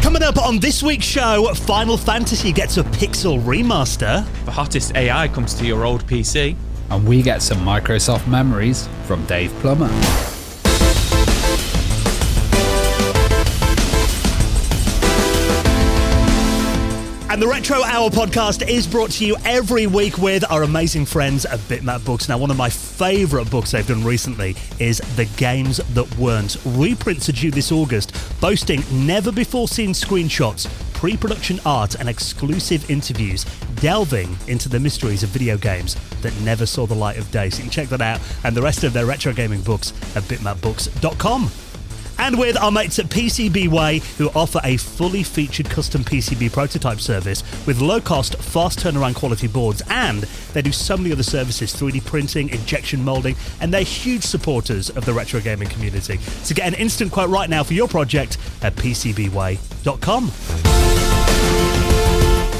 Coming up on this week's show, Final Fantasy gets a pixel remaster. The hottest AI comes to your old PC. And we get some Microsoft memories from Dave Plummer. And the Retro Hour podcast is brought to you every week with our amazing friends at Bitmap Books. Now, one of my favourite books they've done recently is The Games That Weren't. Reprints are due this August, boasting never-before-seen screenshots, pre-production art and exclusive interviews, delving into the mysteries of video games that never saw the light of day. So you can check that out and the rest of their retro gaming books at bitmapbooks.com. And with our mates at PCBWay, who offer a fully featured custom PCB prototype service with low-cost, fast turnaround quality boards, and they do so many other services, 3D printing, injection molding, and they're huge supporters of the retro gaming community. So get an instant quote right now for your project at PCBWay.com.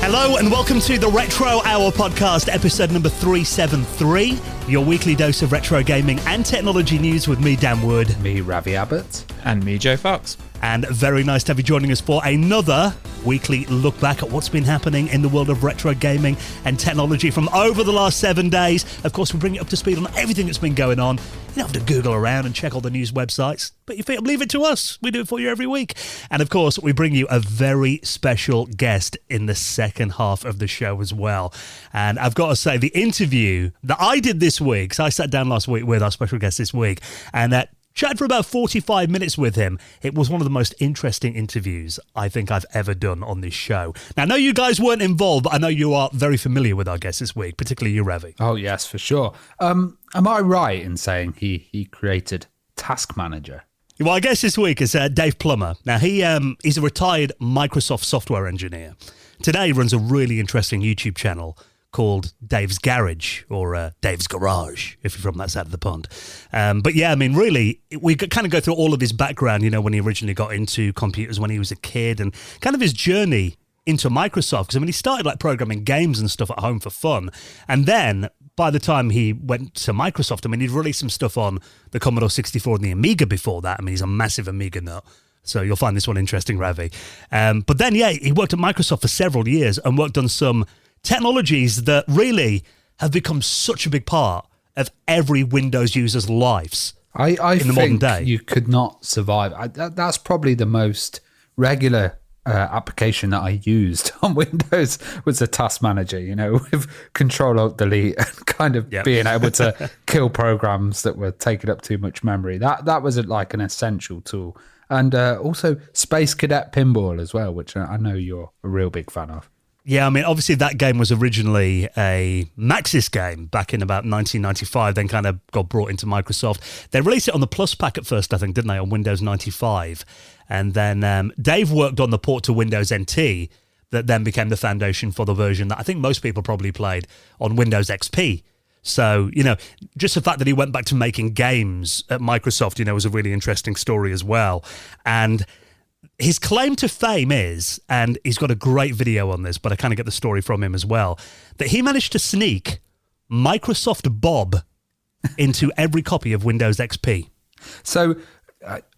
Hello and welcome to the Retro Hour podcast, episode number 373, your weekly dose of retro gaming and technology news with me, Dan Wood. Me, Ravi Abbott. And me, Joe Fox. And very nice to have you joining us for another weekly look back at what's been happening in the world of retro gaming and technology from over the last 7 days. Of course, we bring you up to speed on everything that's been going on. You don't have to Google around and check all the news websites, but you leave it to us. We do it for you every week. And of course, we bring you a very special guest in the second half of the show as well. And I've got to say, the interview that I did this week, so I sat down last week with our special guest this week, and chatted for about 45 minutes with him. It was one of the most interesting interviews I think I've ever done on this show. Now, I know you guys weren't involved, but I know you are very familiar with our guest this week, particularly you, Ravi. Oh, yes, for sure. Am I right in saying he created Task Manager? Well, I guess this week is Dave Plummer. Now, he's a retired Microsoft software engineer. Today, he runs a really interesting YouTube channel called Dave's Garage, or Dave's Garage, if you're from that side of the pond. But yeah, I mean, really, we kind of go through all of his background, you know, when he originally got into computers when he was a kid, and kind of his journey into Microsoft. Because, I mean, he started like programming games and stuff at home for fun. And then by the time he went to Microsoft, I mean, he'd released some stuff on the Commodore 64 and the Amiga before that. I mean, he's a massive Amiga nut. So you'll find this one interesting, Ravi. But then, yeah, he worked at Microsoft for several years and worked on some technologies that really have become such a big part of every Windows user's lives in the modern day. You could not survive. That's probably the most regular application that I used on Windows was the Task Manager, you know, with Control-Alt-Delete and kind of being able to kill programs that were taking up too much memory. That was like an essential tool. And also Space Cadet Pinball as well, which I know you're a real big fan of. Yeah, I mean, obviously that game was originally a Maxis game back in about 1995, then kind of got brought into Microsoft. They released it on the Plus Pack at first, I think, didn't they, on Windows 95? And then Dave worked on the port to Windows NT that then became the foundation for the version that I think most people probably played on Windows XP. So, you know, just the fact that he went back to making games at Microsoft, you know, was a really interesting story as well. And his claim to fame is, and he's got a great video on this, but I kind of get the story from him as well, that he managed to sneak Microsoft Bob into every copy of Windows XP. So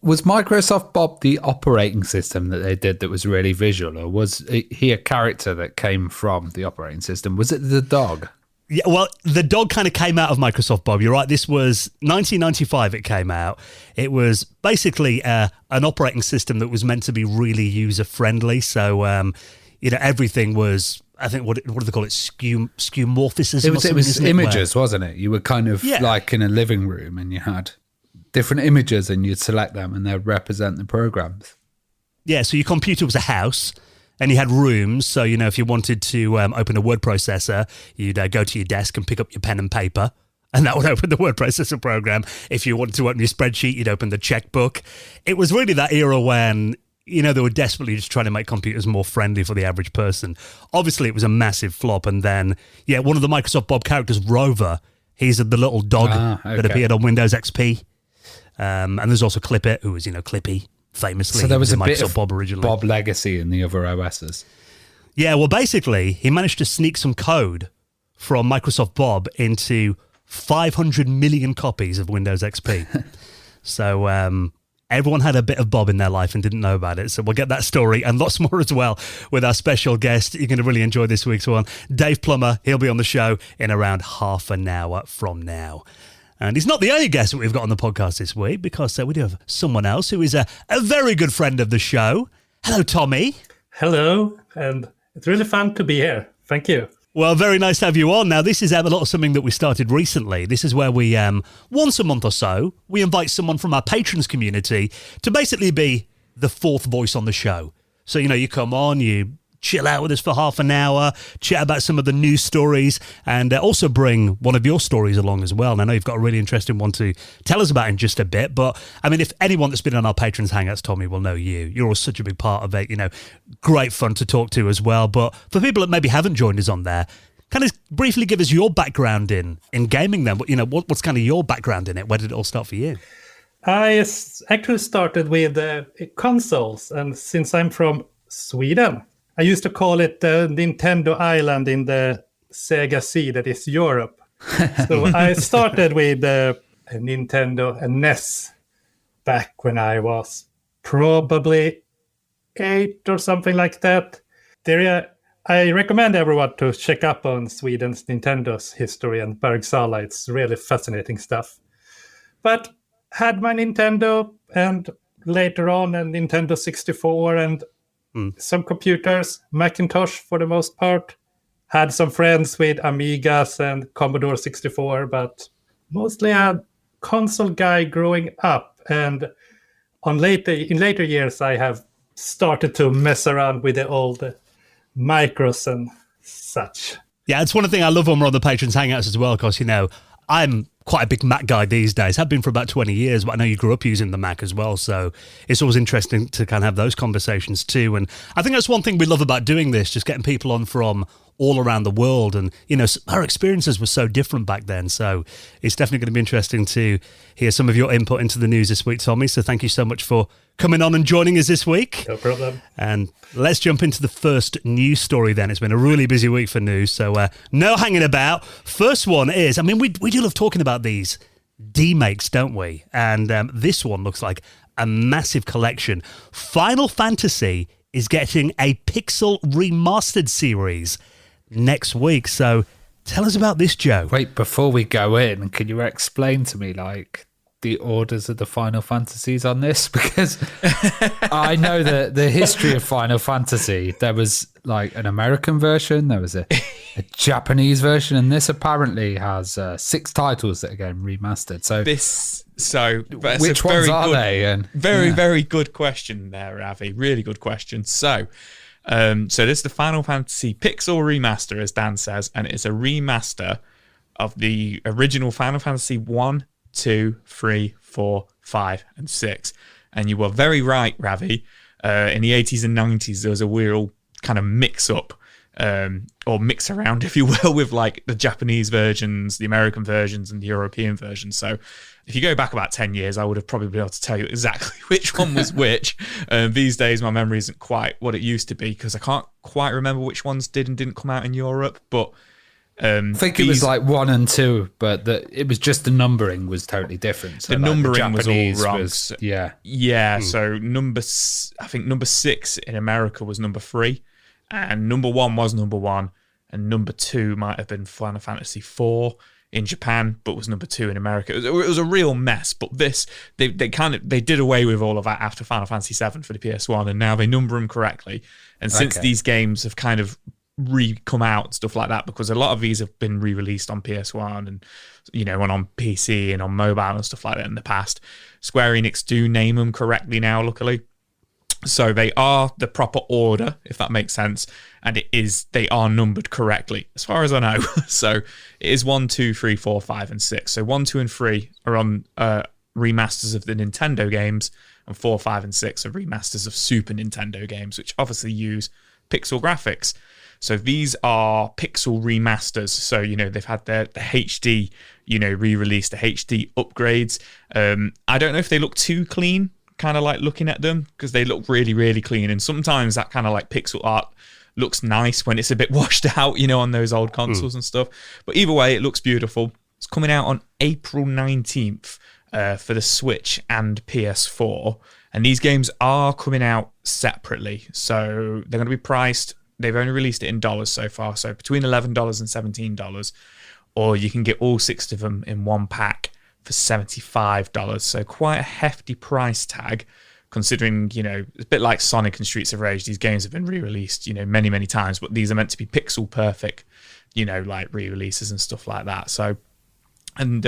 was Microsoft Bob the operating system that they did that was really visual, or was he a character that came from the operating system? Was it the dog? Yeah, well, the dog kind of came out of Microsoft Bob. You're right. This was 1995 it came out. It was basically an operating system that was meant to be really user-friendly. So, you know, everything was, I think, what do they call it? Skeuomorphism. It was images, wasn't it? You were kind of like in a living room and you had different images and you'd select them and they'd represent the programs. Yeah, so your computer was a house. And you had rooms, so, you know, if you wanted to open a word processor, you'd go to your desk and pick up your pen and paper, and that would open the word processor program. If you wanted to open your spreadsheet, you'd open the checkbook. It was really that era when, you know, they were desperately just trying to make computers more friendly for the average person. Obviously, it was a massive flop, and then, yeah, one of the Microsoft Bob characters, Rover, he's the little dog that appeared on Windows XP. And there's also Clippit, who was, you know, Clippy. Famously, so there was a Microsoft bit of Bob originally. Bob legacy in the other OSs. Yeah, well, basically, he managed to sneak some code from Microsoft Bob into 500 million copies of Windows XP. So, everyone had a bit of Bob in their life and didn't know about it. So we'll get that story and lots more as well with our special guest. You're going to really enjoy this week's one. Dave Plummer, he'll be on the show in around half an hour from now. And he's not the only guest that we've got on the podcast this week, because we do have someone else who is a very good friend of the show. Hello, Tommy. Hello, and it's really fun to be here. Thank you. Well, very nice to have you on. Now, this is a lot of something that we started recently. This is where we, once a month or so, we invite someone from our patrons community to basically be the fourth voice on the show. So, you come on, you chill out with us for half an hour, chat about some of the news stories, and also bring one of your stories along as well. And I know you've got a really interesting one to tell us about in just a bit, but I mean, if anyone that's been on our Patrons Hangouts, Tommy, will know you. You're always such a big part of it, great fun to talk to as well. But for people that maybe haven't joined us on there, kind of briefly give us your background in gaming then. What's kind of your background in it? Where did it all start for you? I actually started with consoles, and since I'm from Sweden, I used to call it the Nintendo Island in the Sega Sea, that is Europe. So I started with a Nintendo NES back when I was probably 8 or something like that. I recommend everyone to check up on Sweden's Nintendo's history and Bergsala. It's really fascinating stuff. But had my Nintendo, and later on a Nintendo 64 and some computers, Macintosh for the most part. Had some friends with Amigas and Commodore 64, but mostly a console guy growing up. And in later years, I have started to mess around with the old micros and such. Yeah, it's one thing I love when we're on the Patrons Hangouts as well, because, I'm quite a big Mac guy these days. Have been for about 20 years, but I know you grew up using the Mac as well, so it's always interesting to kind of have those conversations too. And I think that's one thing we love about doing this, just getting people on from all around the world. And, our experiences were so different back then, so it's definitely going to be interesting to hear some of your input into the news this week, Tommy. So thank you so much for coming on and joining us this week. No problem. And let's jump into the first news story then. It's been a really busy week for news, so no hanging about. First one is, we do love talking about these D-makes, don't we? And this one looks like a massive collection. Final Fantasy is getting a Pixel Remastered series next week. So tell us about this, Joe. Wait, before we go in, can you explain to me, the orders of the Final Fantasies on this? Because I know the history of Final Fantasy. There was an American version, there was a Japanese version, and this apparently has 6 titles that are getting remastered. Which ones are they? And very good question there, Ravi. Really good question. So this is the Final Fantasy Pixel Remaster, as Dan says, and it's a remaster of the original Final Fantasy 1, 2, 3, 4, 5, and 6. And you were very right, Ravi. In the 80s and 90s, there was a real kind of mix-up, or mix around, if you will, with the Japanese versions, the American versions, and the European versions. So if you go back about 10 years, I would have probably been able to tell you exactly which one was which. These days, my memory isn't quite what it used to be, because I can't quite remember which ones did and didn't come out in Europe, but I think it was 1 and 2, but it was just the numbering was totally different. So the numbering was all wrong. Yeah. So I think number 6 in America was number 3, and number 1 was number 1, and number 2 might have been Final Fantasy 4 in Japan, but was number 2 in America. It was a real mess. But this, they did away with all of that after Final Fantasy 7 for the PS1, and now they number them correctly. And since these games have kind of come out and stuff like that, because a lot of these have been re-released on PS1 and and on PC and on mobile and stuff like that in the past, Square Enix do name them correctly now, luckily. So they are the proper order, if that makes sense, and they are numbered correctly as far as I know. So it is 1, 2, 3, 4, 5, and 6. So 1, 2, and 3 are on remasters of the Nintendo games, and 4, 5, and 6 are remasters of Super Nintendo games, which obviously use pixel graphics. So these are pixel remasters. So, they've had the HD, re-released, the HD upgrades. I don't know if they look too clean, kind of looking at them, because they look really, really clean. And sometimes that kind of pixel art looks nice when it's a bit washed out, on those old consoles and stuff. But either way, it looks beautiful. It's coming out on April 19th for the Switch and PS4. And these games are coming out separately. So they're going to be priced. They've only released it in dollars so far. So between $11 and $17. Or you can get all 6 of them in one pack for $75. So quite a hefty price tag, considering, you know, it's a bit like Sonic and Streets of Rage. These games have been re-released, you know, many, many times, but these are meant to be pixel perfect, you know, like re-releases and stuff like that. So, and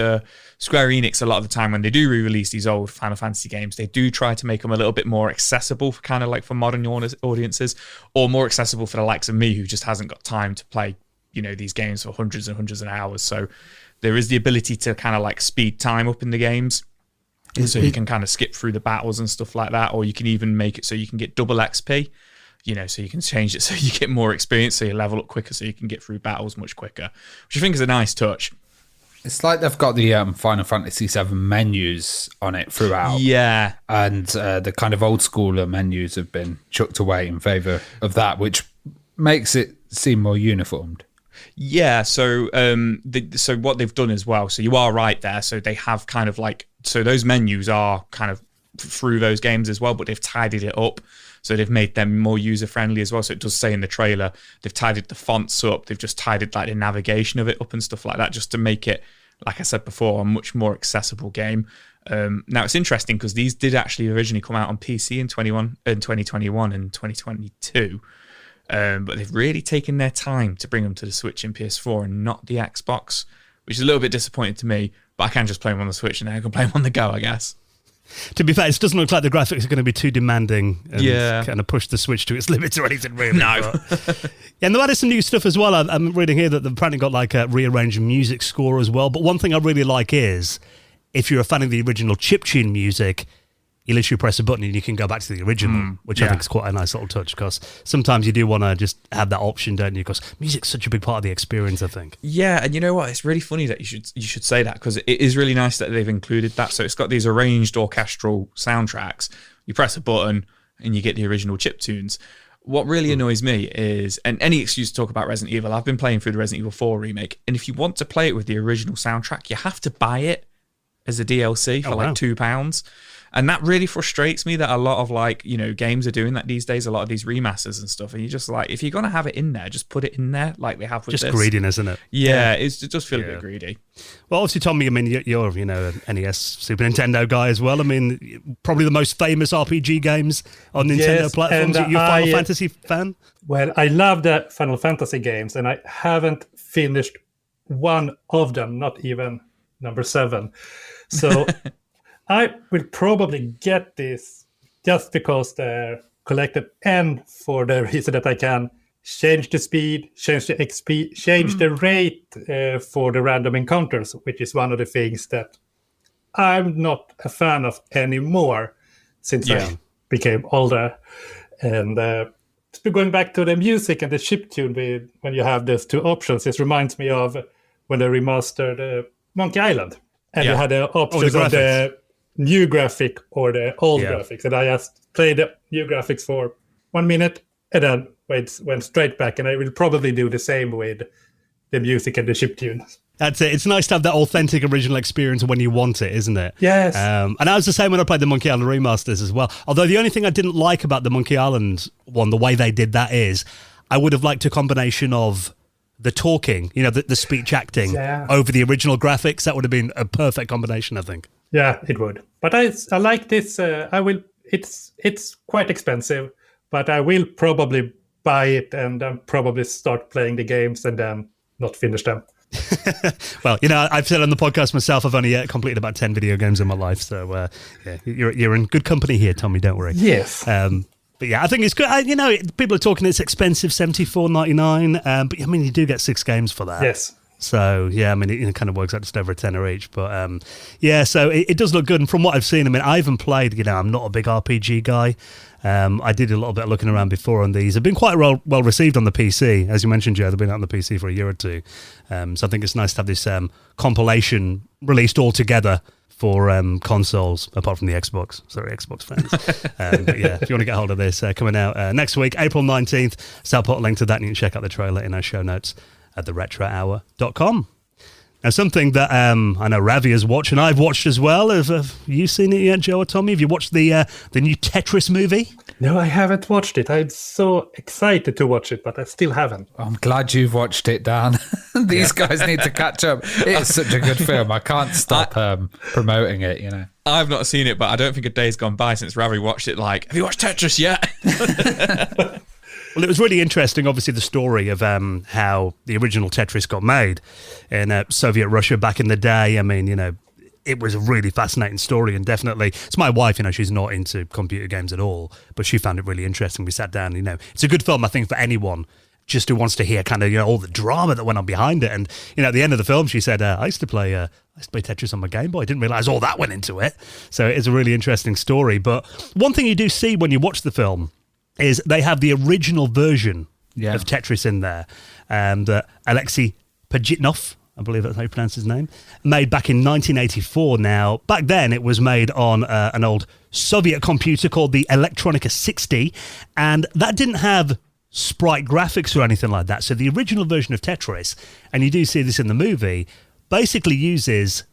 Square Enix, a lot of the time when they do re-release these old Final Fantasy games, they do try to make them a little bit more accessible for kind of like for modern audiences, or more accessible for the likes of me who just hasn't got time to play, you know, these games for hundreds and hundreds of hours. So there is the ability to kind of like speed time up in the games. So you can kind of skip through the battles and stuff like that, or you can even make it so you can get double XP, you know, so you can change it so you get more experience, so you level up quicker, so you can get through battles much quicker, which I think is a nice touch. It's like they've got the Final Fantasy VII menus on it throughout. Yeah. And the kind of old schooler menus have been chucked away in favour of that, which makes it seem more uniformed. Yeah, so so what they've done as well, so you are right there, so they have kind of like, so those menus are kind of through those games as well, but they've tidied it up, so they've made them more user-friendly as well. So it does say in the trailer, they've tidied the fonts up, they've just tidied like the navigation of it up and stuff like that, just to make it, like I said before, a much more accessible game. Now it's interesting because these did actually originally come out on PC in 2021 and 2022. But they've really taken their time to bring them to the Switch and PS4 and not the Xbox, which is a little bit disappointing to me, but I can just play them on the Switch and I can play them on the go, I guess. To be fair, it doesn't look like the graphics are going to be too demanding and kind of push the Switch to its limits or anything, really. No. Yeah, and there is some new stuff as well. I'm reading here that they've apparently got like a rearranged music score as well. But one thing I really like is, if you're a fan of the original chiptune music, you literally press a button and you can go back to the original, which I think is quite a nice little touch, because sometimes you do want to just have that option, don't you? Because music's such a big part of the experience, I think. Yeah, and you know what? It's really funny that you should say that, because it is really nice that they've included that. So it's got these arranged orchestral soundtracks. You press a button and you get the original chiptunes. What really annoys me is, and any excuse to talk about Resident Evil, I've been playing through the Resident Evil 4 remake, and if you want to play it with the original soundtrack, you have to buy it as a DLC for like £2. And that really frustrates me, that a lot of like, you know, games are doing that these days, a lot of these remasters and stuff. And you're just like, if you're going to have it in there, just put it in there like they have with just this. greediness, isn't it? Yeah, it does feel a bit greedy. Well, obviously, Tommy, I mean, you're you know, an NES, Super Nintendo guy as well. I mean, probably the most famous RPG games on Nintendo platforms. You're a Final Fantasy fan? Well, I love the Final Fantasy games, and I haven't finished one of them, not even number 7. So I will probably get this just because they're collected, and for the reason that I can change the speed, change the XP, change the rate for the random encounters, which is one of the things that I'm not a fan of anymore since I became older. And going back to the music and the chiptune, when you have those two options, it reminds me of when they remastered Monkey Island. And you had the options of the new graphic or the old graphics. And I just played the new graphics for 1 minute and then went straight back. And I will probably do the same with the music and the chiptunes. That's it. It's nice to have that authentic original experience when you want it, isn't it? Yes. And I was the same when I played the Monkey Island remasters as well. Although the only thing I didn't like about the Monkey Island one, the way they did that, is I would have liked a combination of the talking, you know, the speech acting over the original graphics. That would have been a perfect combination, I think. Yeah, it would. But I like this. I will. It's quite expensive, but I will probably buy it and then probably start playing the games and then not finish them. Well, you know, I've said on the podcast myself, I've only completed about 10 video games in my life. So, you're in good company here, Tommy. Don't worry. Yes. But yeah, I think it's good. You know, people are talking it's expensive, $74.99. But I mean, you do get 6 games for that. Yes. So yeah, I mean, it kind of works out just over $10 each. But yeah, so it does look good. And from what I've seen, I mean, I haven't played. You know, I'm not a big RPG guy. I did a little bit of looking around before on these. They've been quite well received on the PC, as you mentioned, Joe. They've been out on the PC for a year or two. So I think it's nice to have this compilation released all together for consoles, apart from the Xbox. Sorry, Xbox fans. But yeah, if you want to get hold of this, coming out next week, April 19th. So I'll put a link to that and you can check out the trailer in our show notes at theretrohour.com. Now, something that I know Ravi has watched, and I've watched as well. Have you seen it yet, Joe or Tommy? Have you watched the new Tetris movie? No, I haven't watched it. I'm so excited to watch it, but I still haven't. I'm glad you've watched it, Dan. These guys need to catch up. It's such a good film. I can't stop promoting it, you know. I've not seen it, but I don't think a day's gone by since Ravi watched it. Like, have you watched Tetris yet? Well, it was really interesting, obviously, the story of how the original Tetris got made in Soviet Russia back in the day. I mean, you know, it was a really fascinating story, and definitely, it's my wife, you know, she's not into computer games at all, but she found it really interesting. We sat down, you know, it's a good film, I think, for anyone just who wants to hear kind of, you know, all the drama that went on behind it. And, you know, at the end of the film, she said, I used to play Tetris on my Game Boy. I didn't realize all that went into it. So it's a really interesting story. But one thing you do see when you watch the film is they have the original version of Tetris in there that Alexei Pajitnov, I believe that's how you pronounce his name, made back in 1984. Now, back then it was made on an old Soviet computer called the Electronica 60, and that didn't have sprite graphics or anything like that. So the original version of Tetris, and you do see this in the movie, basically uses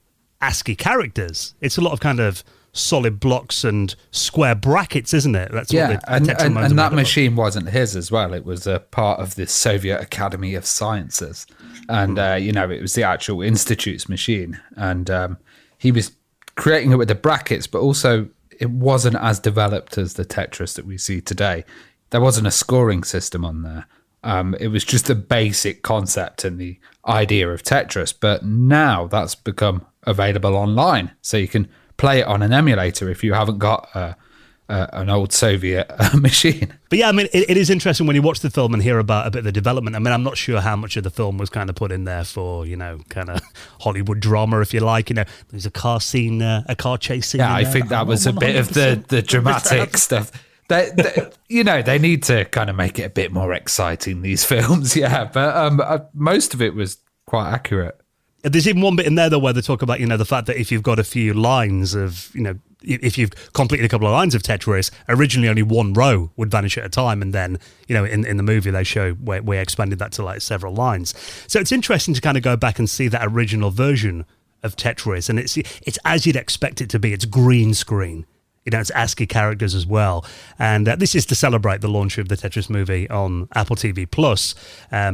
ASCII characters. It's a lot of kind of solid blocks and square brackets, isn't it? That's and that machine wasn't his as well. It was a part of the Soviet Academy of Sciences, and you know, it was the actual institute's machine, and he was creating it with the brackets, but also it wasn't as developed as the Tetris that we see today. There wasn't a scoring system on there. It was just a basic concept and the idea of Tetris, but now that's become available online, so you can play it on an emulator if you haven't got an old Soviet machine. But yeah, I mean, it is interesting when you watch the film and hear about a bit of the development. I mean, I'm not sure how much of the film was kind of put in there for, you know, kind of Hollywood drama, if you like. You know, there's a car scene, a car chase scene. Yeah, I think that was a bit of the dramatic stuff. They, you know, they need to kind of make it a bit more exciting, these films. Yeah, but most of it was quite accurate. There's even one bit in there, though, where they talk about, you know, the fact that if you've got a few lines of, you know, if you've completed a couple of lines of Tetris, originally only one row would vanish at a time. And then, you know, in the movie, they show where we expanded that to like several lines. So it's interesting to kind of go back and see that original version of Tetris. And it's as you'd expect it to be. It's green screen. You know, it's ASCII characters as well. And this is to celebrate the launch of the Tetris movie on Apple TV+.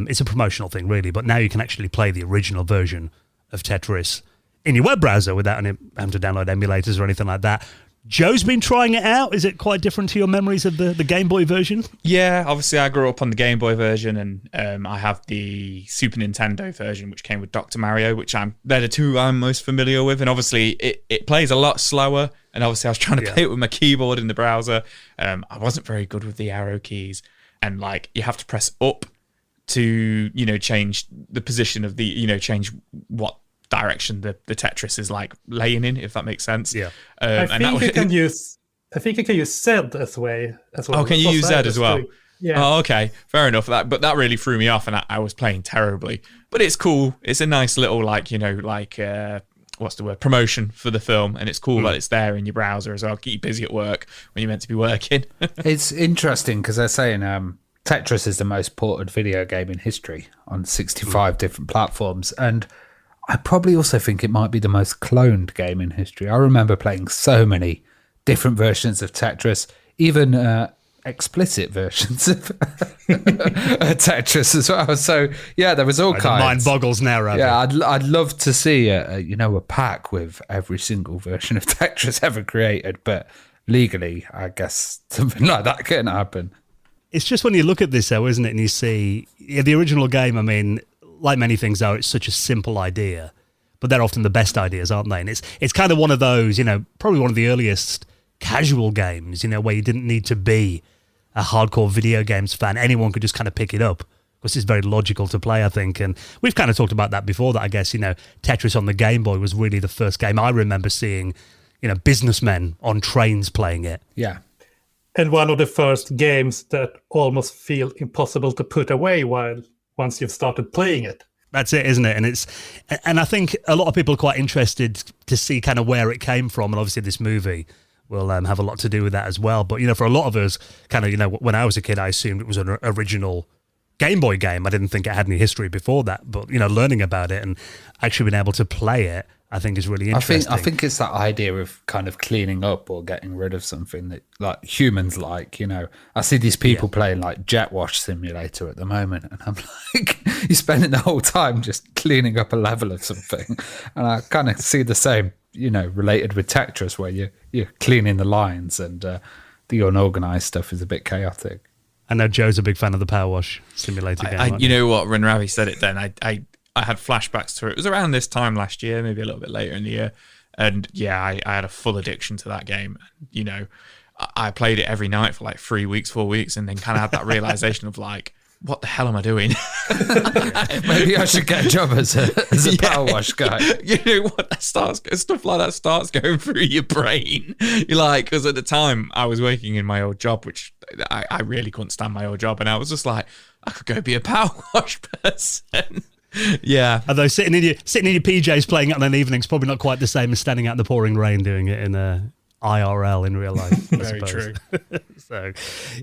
It's a promotional thing, really. But now you can actually play the original version of Tetris in your web browser without having to download emulators or anything like that. Joe's been trying it out. Is it quite different to your memories of the Game Boy version? Yeah, obviously I grew up on the Game Boy version, and I have the Super Nintendo version, which came with Dr. Mario, which they're the two I'm most familiar with. And obviously it plays a lot slower. And obviously I was trying to play it with my keyboard in the browser. I wasn't very good with the arrow keys. And like, you have to press up to, you know, change the position of the, you know, change what direction the Tetris is like laying in, if that makes sense. Yeah. I think you can use Z as well. Oh, can you use Z as well? Yeah. Oh, okay. Fair enough. But that really threw me off, and I was playing terribly. But it's cool. It's a nice little, like, you know, like, what's the word? Promotion for the film. And it's cool that it's there in your browser as well. Keep you busy at work when you're meant to be working. It's interesting because they're saying Tetris is the most ported video game in history on 65 different platforms. And I probably also think it might be the most cloned game in history. I remember playing so many different versions of Tetris, even explicit versions of Tetris as well. So yeah, there was all kinds. The mind boggles now, right? Yeah, I'd love to see a pack with every single version of Tetris ever created, but legally, I guess something like that couldn't happen. It's just when you look at this, though, isn't it? And you see the original game. I mean, like many things, though, it's such a simple idea, but they're often the best ideas, aren't they? And it's kind of one of those, you know, probably one of the earliest casual games, you know, where you didn't need to be a hardcore video games fan. Anyone could just kind of pick it up because it's very logical to play, I think. And we've kind of talked about that before, that I guess, you know, Tetris on the Game Boy was really the first game I remember seeing, you know, businessmen on trains playing it. Yeah. And one of the first games that almost feel impossible to put away once you've started playing it. That's it, isn't it? And I think a lot of people are quite interested to see kind of where it came from. And obviously this movie will have a lot to do with that as well. But, you know, for a lot of us, kind of, you know, when I was a kid, I assumed it was an original Game Boy game. I didn't think it had any history before that, but learning about it and actually being able to play it, I think is really interesting. I think it's that idea of kind of cleaning up or getting rid of something that like humans like. I see these people playing like Jet Wash Simulator at the moment, and I'm like, you're spending the whole time just cleaning up a level of something, and I kind of see the same, related with Tetris, where you're cleaning the lines, and the unorganized stuff is a bit chaotic. I know Joe's a big fan of the Power Wash Simulator game. You know what? When Ravi said it, then I had flashbacks to it. It was around this time last year, maybe a little bit later in the year. And I had a full addiction to that game. I played it every night for like 3 weeks, 4 weeks, and then kind of had that realization of like, what the hell am I doing? Maybe I should get a job as a power wash guy. You know what? Stuff like that starts going through your brain. You're like, because at the time I was working in my old job, which I really couldn't stand my old job, and I was just like, I could go be a power wash person. Yeah. Although sitting in your PJs playing it on an evening is probably not quite the same as standing out in the pouring rain doing it in IRL in real life. Very true. So,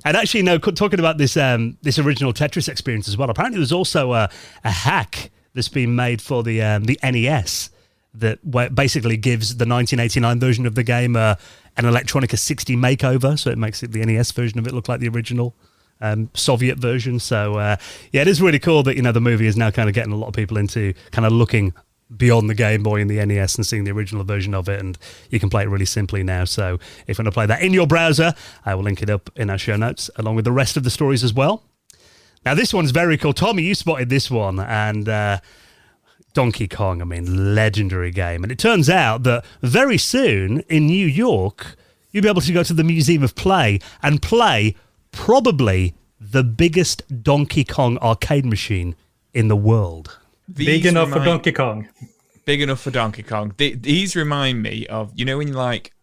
and actually, talking about this original Tetris experience as well. Apparently, there's also a hack that's been made for the NES that basically gives the 1989 version of the game an Electronica 60 makeover. So it makes the NES version of it look like the original Soviet version. So it is really cool that the movie is now kind of getting a lot of people into kind of looking beyond the Game Boy and the NES and seeing the original version of it, and you can play it really simply now. So if you want to play that in your browser, I will link it up in our show notes along with the rest of the stories as well. Now this one's very cool. Tommy, you spotted this one, and Donkey Kong, legendary game. And it turns out that very soon in New York, you'll be able to go to the Museum of Play and play probably the biggest Donkey Kong arcade machine in the world. Big enough for Donkey Kong. Big enough for Donkey Kong. These remind me of, when you like,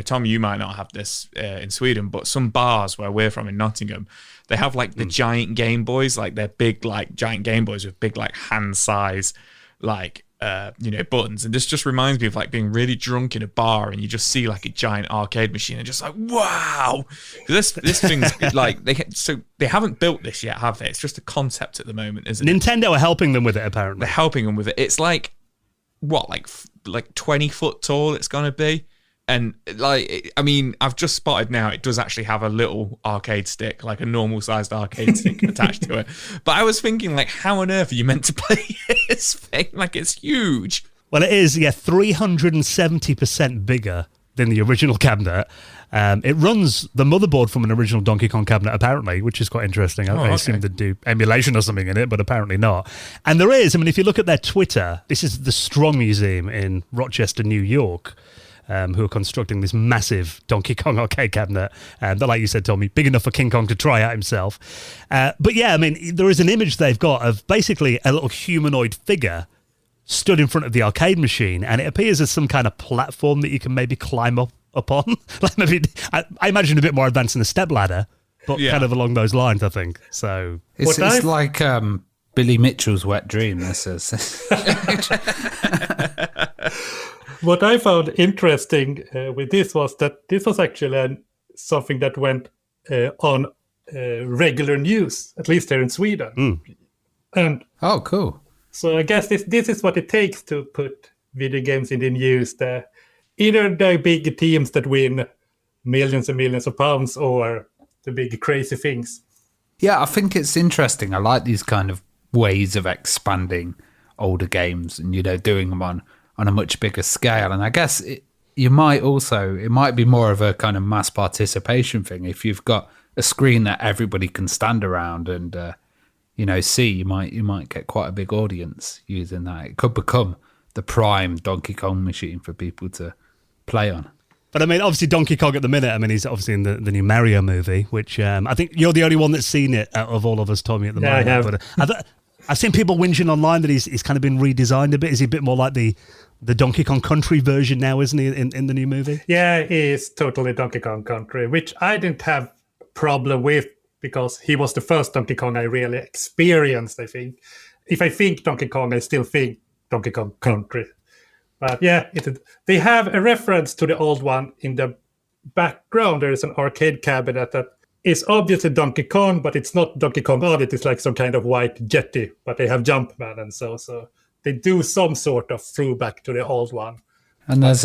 Tom, you might not have this in Sweden, but some bars where we're from in Nottingham, they have like the giant Game Boys, like they're big, like giant Game Boys with big, like hand size, like, buttons. And this just reminds me of like being really drunk in a bar and you just see like a giant arcade machine and just like, wow. This thing's like, they haven't built this yet, have they? It's just a concept at the moment, isn't it? Nintendo are helping them with it, apparently. They're helping them with it. It's like, what, like 20 foot tall it's going to be? And like, I've just spotted now, it does actually have a little arcade stick, like a normal sized arcade stick attached to it. But I was thinking, like, how on earth are you meant to play this thing? Like, it's huge. Well, it is, 370% bigger than the original cabinet. It runs the motherboard from an original Donkey Kong cabinet, apparently, which is quite interesting. I assume they do emulation or something in it, but apparently not. And there is, if you look at their Twitter, this is the Strong Museum in Rochester, New York, who are constructing this massive Donkey Kong arcade cabinet that, like you said, Tommy, big enough for King Kong to try out himself. But yeah, there is an image they've got of basically a little humanoid figure stood in front of the arcade machine, and it appears as some kind of platform that you can maybe climb up upon. Like maybe I imagine a bit more advanced than a step ladder, but kind of along those lines, I think. So it's like Billy Mitchell's wet dream. This is. What I found interesting with this was that this was actually something that went on regular news, at least here in Sweden. And oh, cool. So I guess this is what it takes to put video games in the news. Either the big teams that win millions and millions of pounds, or the big crazy things. Yeah, I think it's interesting. I like these kind of ways of expanding older games and, doing them on a much bigger scale. And I guess it might be more of a kind of mass participation thing. If you've got a screen that everybody can stand around and, see, you might get quite a big audience using that. It could become the prime Donkey Kong machine for people to play on. But obviously Donkey Kong at the minute, he's obviously in the new Mario movie, which I think you're the only one that's seen it out of all of us, Tommy, at the moment. I have. But I've seen people whinging online that he's kind of been redesigned a bit. Is he a bit more like the Donkey Kong Country version now, isn't he, in the new movie? Yeah, he is totally Donkey Kong Country, which I didn't have a problem with because he was the first Donkey Kong I really experienced, I think. If I think Donkey Kong, I still think Donkey Kong Country. But yeah, they have a reference to the old one in the background. There is an arcade cabinet that is obviously Donkey Kong, but it's not Donkey Kong on it. It's like some kind of white jetty, but they have Jumpman and so they do some sort of throwback to the old one. And there's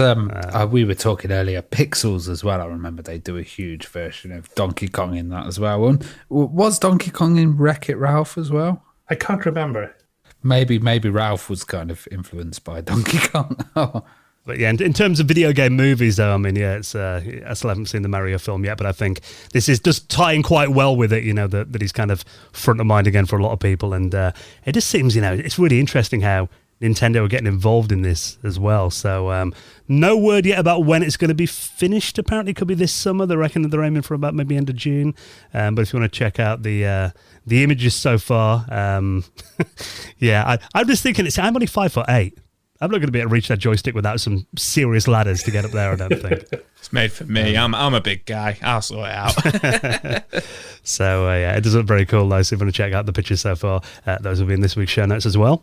we were talking earlier, Pixels as well. I remember they do a huge version of Donkey Kong in that as well. And was Donkey Kong in Wreck-It Ralph as well? I can't remember. Maybe Ralph was kind of influenced by Donkey Kong. But yeah, in terms of video game movies, though, I mean, yeah, it's I still haven't seen the Mario film yet, but I think this is just tying quite well with it, that he's kind of front of mind again for a lot of people. And it just seems, it's really interesting how Nintendo are getting involved in this as well. So no word yet about when it's going to be finished. Apparently it could be this summer. They reckon that they're aiming for about maybe end of June. But if you want to check out the images so far, yeah, I'm just thinking I'm only 5'8". I'm not going to be able to reach that joystick without some serious ladders to get up there, I don't think. It's made for me. I'm a big guy. I'll sort it out. So, yeah, it does look very cool, though. So if you want to check out the pictures so far, those will be in this week's show notes as well.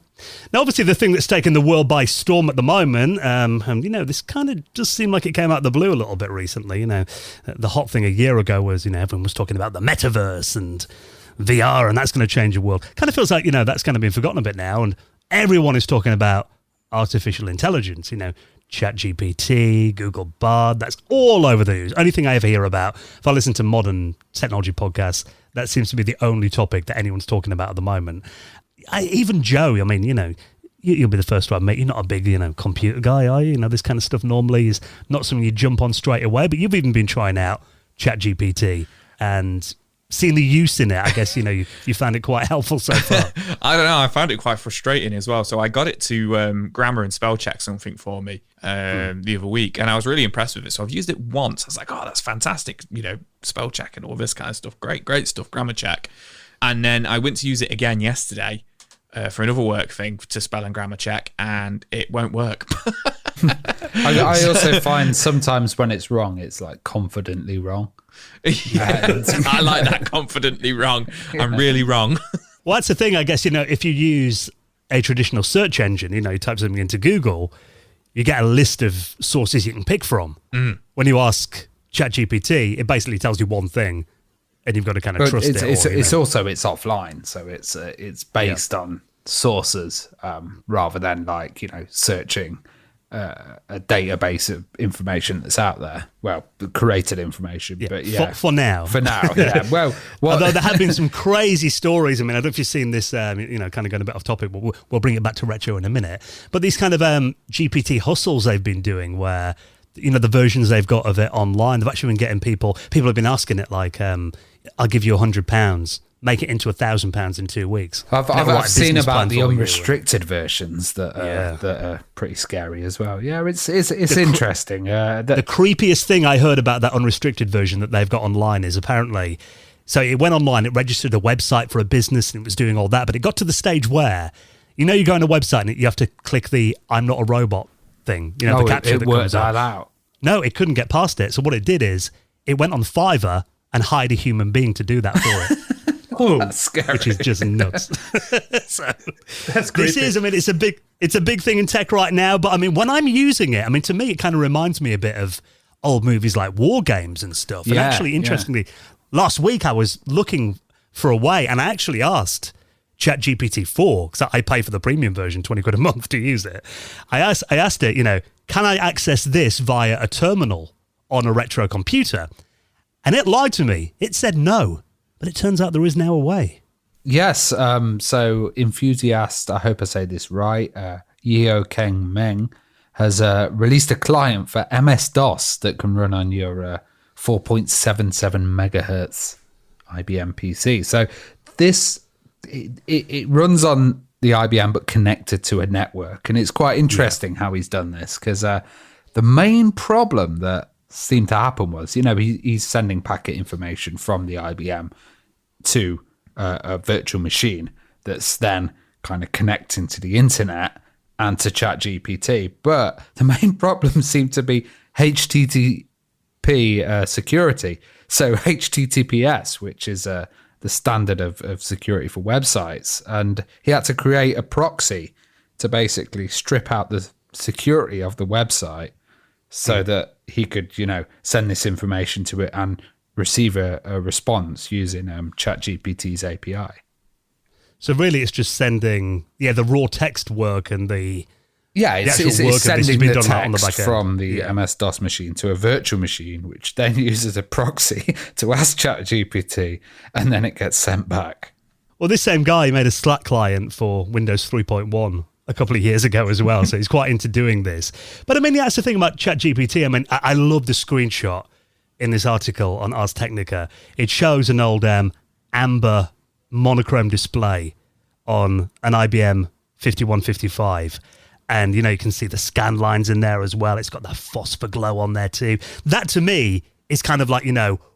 Now, obviously, the thing that's taken the world by storm at the moment, and, this kind of just seemed like it came out of the blue a little bit recently. The hot thing a year ago was, everyone was talking about the metaverse and VR, and that's going to change the world. Kind of feels like, that's kind of been forgotten a bit now, and everyone is talking about artificial intelligence, ChatGPT, Google Bard, that's all over the news. Only thing I ever hear about, if I listen to modern technology podcasts, that seems to be the only topic that anyone's talking about at the moment. Even Joe, I mean, you'll be the first to admit you're not a big, computer guy, are you? This kind of stuff normally is not something you jump on straight away, but you've even been trying out ChatGPT and seen the use in it. I guess, you found it quite helpful so far. I don't know. I found it quite frustrating as well. So I got it to grammar and spell check something for me the other week, and I was really impressed with it. So I've used it once. I was like, oh, that's fantastic. Spell check and all this kind of stuff. Great stuff. Grammar check. And then I went to use it again yesterday for another work thing to spell and grammar check, and it won't work. I also find sometimes when it's wrong, it's like confidently wrong. Yeah, I like that, confidently wrong. Yeah. I'm really wrong. Well, that's the thing, I guess, if you use a traditional search engine, you type something into Google, you get a list of sources you can pick from. When you ask ChatGPT, it basically tells you one thing, and you've got to kind of trust it. It's also offline, so it's based on sources rather than searching a database of information that's out there. Well, created information, but yeah. For now. Yeah. Well, although there have been some crazy stories. I mean, I don't know if you've seen this, kind of going a bit off topic, but we'll bring it back to retro in a minute. But these kind of GPT hustles they've been doing where, the versions they've got of it online, they've actually been getting people have been asking it like, I'll give you £100. Make it into £1,000 in 2 weeks. I've seen about the unrestricted versions that are pretty scary as well. Yeah, it's interesting. The creepiest thing I heard about that unrestricted version that they've got online is apparently, so it went online, it registered a website for a business and it was doing all that, but it got to the stage where, you go on a website and you have to click the "I'm not a robot" thing. The capture it that worked comes that up. out. No, it couldn't get past it. So what it did is it went on Fiverr and hired a human being to do that for it. Oh, that's scary. Which is just nuts. So that's creepy. It's a big thing in tech right now. But I mean, when I'm using it, to me, it kind of reminds me a bit of old movies like War Games and stuff. And actually, interestingly, last week I was looking for a way, and I actually asked ChatGPT 4, because I pay for the premium version, 20 quid a month to use it. I asked it, can I access this via a terminal on a retro computer? And it lied to me. It said no. But it turns out there is now a way. Yes. So Enthusiast, I hope I say this right, Yeo Keng Meng, has released a client for MS-DOS that can run on your 4.77 megahertz IBM PC. So this, it runs on the IBM but connected to a network. And it's quite interesting how he's done this, because the main problem that seemed to happen was, he's sending packet information from the IBM to a virtual machine that's then kind of connecting to the internet and to ChatGPT. But the main problem seemed to be HTTP security. So HTTPS, which is the standard of security for websites. And he had to create a proxy to basically strip out the security of the website so that he could, send this information to it and receive a response using ChatGPT's API. So really, it's just sending the raw text work and the it's actual work sending has been the done on the text back end. from the MS-DOS machine to a virtual machine, which then uses a proxy to ask ChatGPT, and then it gets sent back. Well, this same guy made a Slack client for Windows 3.1 a couple of years ago as well, so he's quite into doing this. But I mean, that's the thing about ChatGPT. I mean, I love the screenshot in this article on Ars Technica. It shows an old amber monochrome display on an IBM 5155. And, you can see the scan lines in there as well. It's got that phosphor glow on there too. That, to me, is kind of like,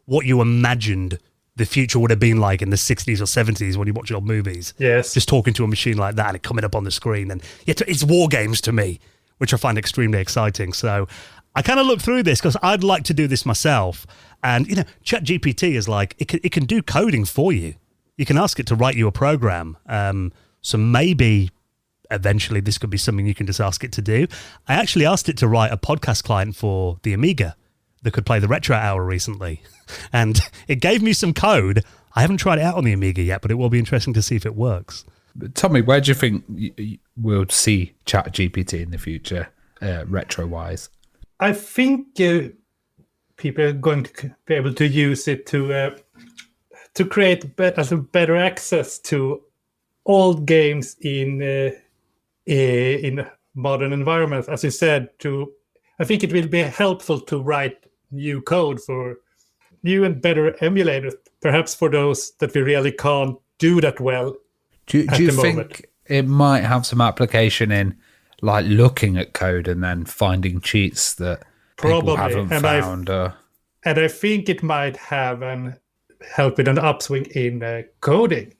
what you imagined the future would have been like in the 60s or 70s when you watch old movies. Yes. Just talking to a machine like that and it coming up on the screen. And it's war games to me, which I find extremely exciting. So I kind of looked through this because I'd like to do this myself. And, ChatGPT is like, it can do coding for you. You can ask it to write you a program. So maybe eventually this could be something you can just ask it to do. I actually asked it to write a podcast client for the Amiga that could play the Retro Hour recently. And it gave me some code. I haven't tried it out on the Amiga yet, but it will be interesting to see if it works. Tommy, where do you think we'll see ChatGPT in the future, retro-wise? I think people are going to be able to use it to create better access to old games in modern environments. As you said, I think it will be helpful to write new code for new and better emulators, perhaps for those that we really can't do that well. Do you think it might have some application in like looking at code and then finding cheats that people haven't found? And I think it might have help with an upswing in coding.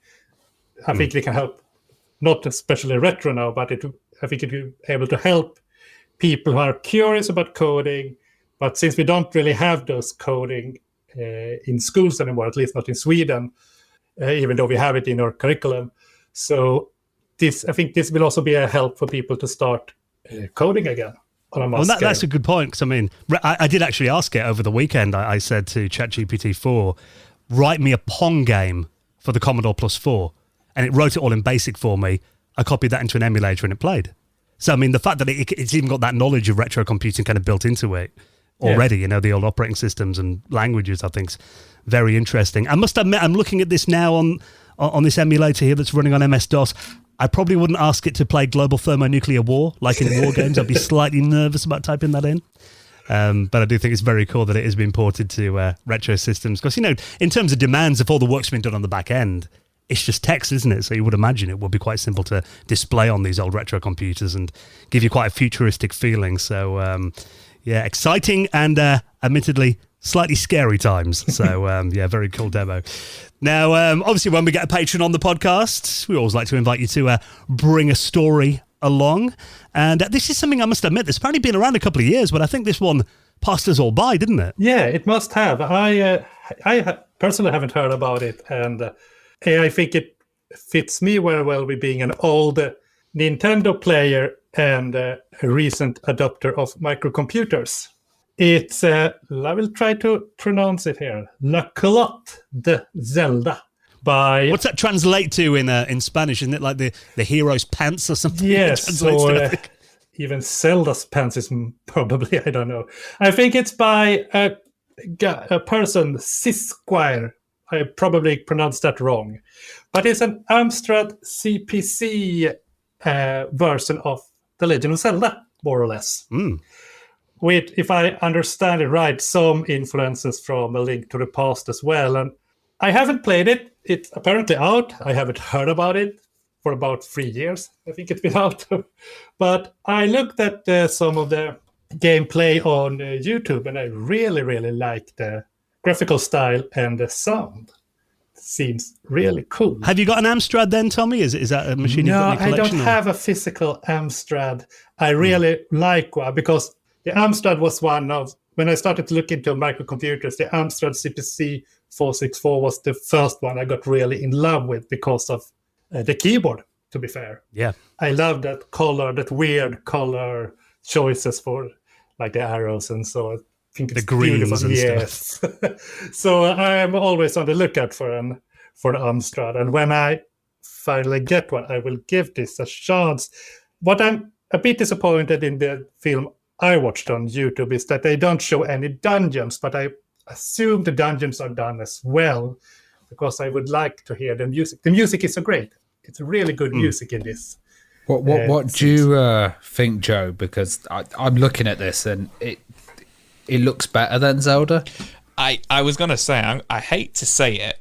I think it can help, not especially retro now, but I think it will be able to help people who are curious about coding. But since we don't really have those coding in schools anymore, at least not in Sweden, even though we have it in our curriculum. So I think this will also be a help for people to start coding again. Well, that's a good point, because I mean, I did actually ask it over the weekend. I said to ChatGPT-4, write me a Pong game for the Commodore Plus 4, and it wrote it all in BASIC for me. I copied that into an emulator and it played. So, I mean, the fact that it's even got that knowledge of retro computing kind of built into it already, the old operating systems and languages, I think is very interesting. I must admit, I'm looking at this now on this emulator here that's running on MS-DOS. I probably wouldn't ask it to play Global Thermonuclear War, like in war games. I'd be slightly nervous about typing that in. But I do think it's very cool that it has been ported to retro systems. Because, in terms of demands, if all the work's been done on the back end, it's just text, isn't it? So you would imagine it would be quite simple to display on these old retro computers and give you quite a futuristic feeling. So, exciting and admittedly slightly scary times. So, very cool demo. Now, obviously, when we get a patron on the podcast, we always like to invite you to bring a story along. And this is something I must admit that's apparently been around a couple of years, but I think this one passed us all by, didn't it? Yeah, it must have. I personally haven't heard about it, and I think it fits me very well with being an old Nintendo player and a recent adopter of microcomputers. It's, I will try to pronounce it here, La Culotte de Zelda. What's that translate to in Spanish? Isn't it like the hero's pants or something? Yes, or even Zelda's pants is probably, I don't know. I think it's by a person, Sisquire. I probably pronounced that wrong. But it's an Amstrad CPC version of The Legend of Zelda, more or less. With, if I understand it right, some influences from A Link to the Past as well. And I haven't played it. It's apparently out. I haven't heard about it for about 3 years. I think it's been out. But I looked at some of the gameplay on YouTube, and I really, really like the graphical style and the sound. Seems really cool. Have you got an Amstrad then, Tommy? Is that a machine you've got in your collection? No, I don't have a physical Amstrad. I really like one because the Amstrad was one of, when I started to look into microcomputers, the Amstrad CPC 464 was the first one I got really in love with because of the keyboard, to be fair. Yeah. I love that color, that weird color choices for like the arrows and so. think it's the greens beautiful. and Yes. stuff. So I'm always on the lookout for the Amstrad, and when I finally get one, I will give this a chance. What I'm a bit disappointed in the film I watched on YouTube is that they don't show any dungeons, but I assume the dungeons are done as well, because I would like to hear the music. The music is so great. It's really good music in this. What do you think, Joe? Because I'm looking at this and it looks better than Zelda. I was going to say, I hate to say it,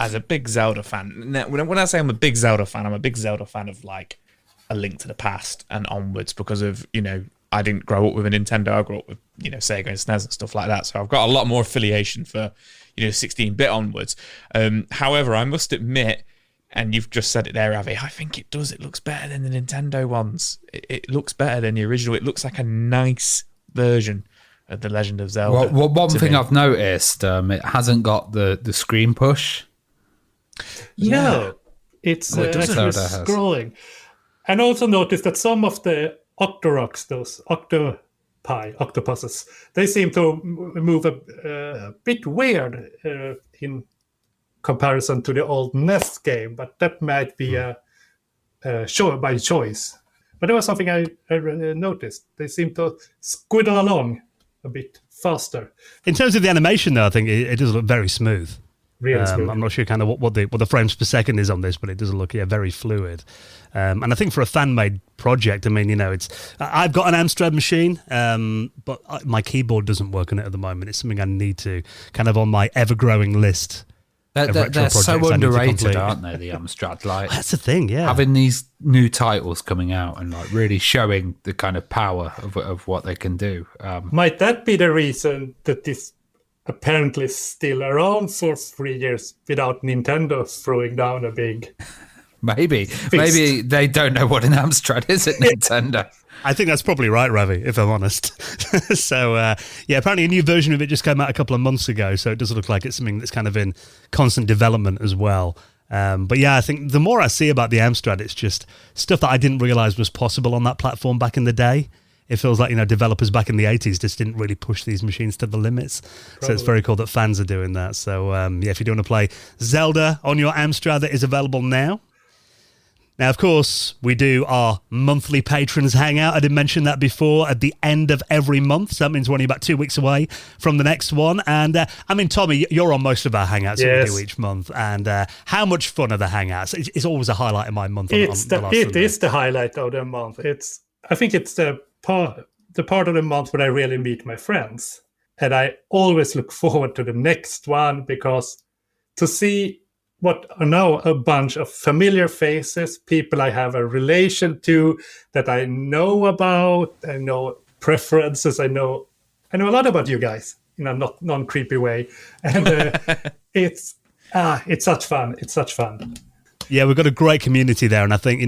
as a big Zelda fan. Now, when I say I'm a big Zelda fan, I'm a big Zelda fan of like A Link to the Past and onwards, because of, I didn't grow up with a Nintendo. I grew up with, Sega and SNES and stuff like that. So I've got a lot more affiliation for, 16-bit onwards. However, I must admit, and you've just said it there, Avi, I think it does. It looks better than the Nintendo ones. It looks better than the original. It looks like a nice version of The Legend of Zelda. Well, one thing I've noticed, it hasn't got the screen push. No, it's actually scrolling. And also noticed that some of the Octoroks, those octopuses, they seem to move a bit weird in comparison to the old NES game, but that might be a show by choice. But there was something I noticed. They seem to squiddle along a bit faster. In terms of the animation, though, I think it does look very smooth. Really smooth. I'm not sure kind of what the frames per second is on this, but it does look very fluid. And I think for a fan-made project, I mean, I've got an Amstrad machine, but my keyboard doesn't work on it at the moment. It's something I need to kind of on my ever-growing list. They're so underrated, aren't they? The Amstrad, like that's the thing, yeah. Having these new titles coming out and like really showing the kind of power of what they can do. Might that be the reason that this apparently still around for 3 years without Nintendo throwing down a big maybe they don't know what an Amstrad is at Nintendo. I think that's probably right, Ravi, if I'm honest. So, apparently a new version of it just came out a couple of months ago, so it does look like it's something that's kind of in constant development as well. But yeah, I think the more I see about the Amstrad, it's just stuff that I didn't realize was possible on that platform back in the day. It feels like, developers back in the 80s just didn't really push these machines to the limits. Probably. So it's very cool that fans are doing that. So, if you do want to play Zelda on your Amstrad, that is available now. Now, of course, we do our monthly patrons hangout. I did mention that before, at the end of every month. So that means we're only about 2 weeks away from the next one. And, Tommy, you're on most of our hangouts that we do each month. And how much fun are the hangouts? It's always a highlight of my month. It is the highlight of the month. I think it's the part of the month when I really meet my friends. And I always look forward to the next one, because to see what are now a bunch of familiar faces, people I have a relation to, that I know about, I know preferences, I know a lot about you guys in a not non-creepy way. And it's such fun. It's such fun. Yeah, we've got a great community there. And I think,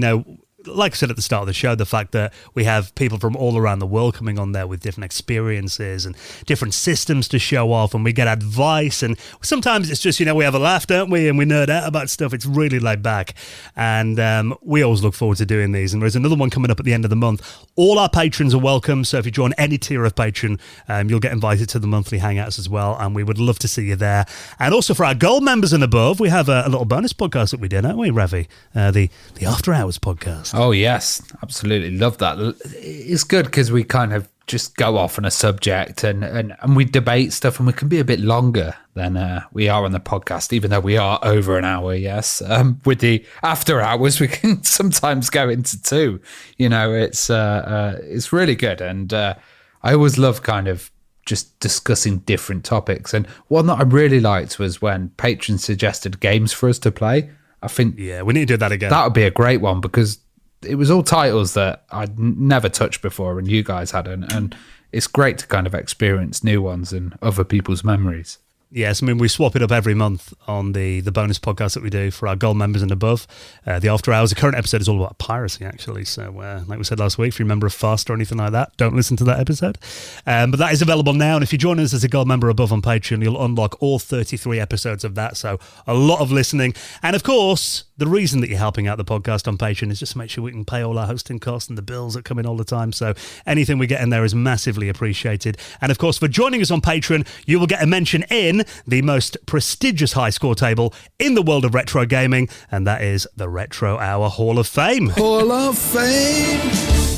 like I said at the start of the show, the fact that we have people from all around the world coming on there with different experiences and different systems to show off, and we get advice, and sometimes it's just, we have a laugh, don't we, and we nerd out about stuff. It's really laid back, and we always look forward to doing these. And there's another one coming up at the end of the month. All our patrons are welcome, so if you join any tier of patron, you'll get invited to the monthly hangouts as well, and we would love to see you there. And also for our gold members and above, we have a little bonus podcast that we did, don't we, Ravi? The After Hours podcast. Oh, yes, absolutely. Love that. It's good because we kind of just go off on a subject and we debate stuff, and we can be a bit longer than we are on the podcast, even though we are over an hour, yes. With the After Hours, we can sometimes go into 2. It's really good. And I always love kind of just discussing different topics. And one that I really liked was when patrons suggested games for us to play. I think we need to do that again. That would be a great one, because it was all titles that I'd never touched before and you guys hadn't. And it's great to kind of experience new ones and other people's memories. Yes, we swap it up every month on the bonus podcast that we do for our gold members and above. The After Hours, the current episode is all about piracy, actually. So, like we said last week, if you remember a fast or anything like that, don't listen to that episode. But that is available now. And if you join us as a gold member above on Patreon, you'll unlock all 33 episodes of that. So, a lot of listening. And, of course, the reason that you're helping out the podcast on Patreon is just to make sure we can pay all our hosting costs and the bills that come in all the time. So anything we get in there is massively appreciated. And of course, for joining us on Patreon, you will get a mention in the most prestigious high score table in the world of retro gaming, and that is the Retro Hour Hall of Fame. Hall of Fame!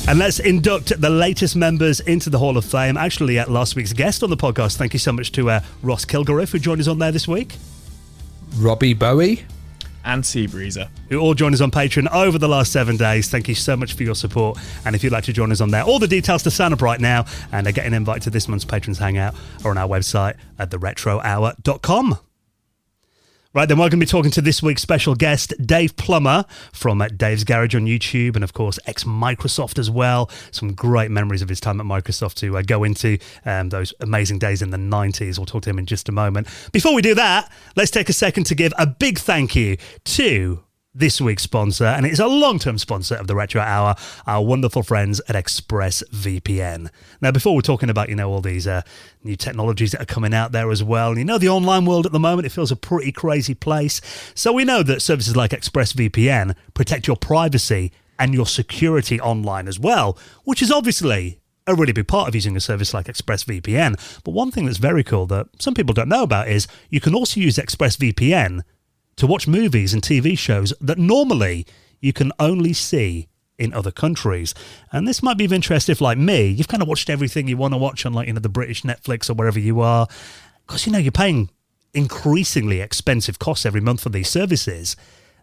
And let's induct the latest members into the Hall of Fame. Actually, last week's guest on the podcast, thank you so much to Ross Kilgariff, who joined us on there this week. Robbie Bowie. And Seabreezer, who all joined us on Patreon over the last 7 days. Thank you so much for your support. And if you'd like to join us on there, all the details to sign up right now and get an invite to this month's Patrons Hangout are on our website at theretrohour.com. Right, then we're going to be talking to this week's special guest, Dave Plummer from Dave's Garage on YouTube, and of course ex-Microsoft as well. Some great memories of his time at Microsoft to go into, those amazing days in the 90s. We'll talk to him in just a moment. Before we do that, let's take a second to give a big thank you to this week's sponsor, and it's a long-term sponsor of the Retro Hour, our wonderful friends at ExpressVPN. Now, before we're talking about, all these new technologies that are coming out there as well, and the online world at the moment, it feels a pretty crazy place. So we know that services like ExpressVPN protect your privacy and your security online as well, which is obviously a really big part of using a service like ExpressVPN. But one thing that's very cool that some people don't know about is you can also use ExpressVPN to watch movies and TV shows that normally you can only see in other countries. And this might be of interest if, like me, you've kind of watched everything you want to watch on, the British Netflix or wherever you are. Because, you're paying increasingly expensive costs every month for these services.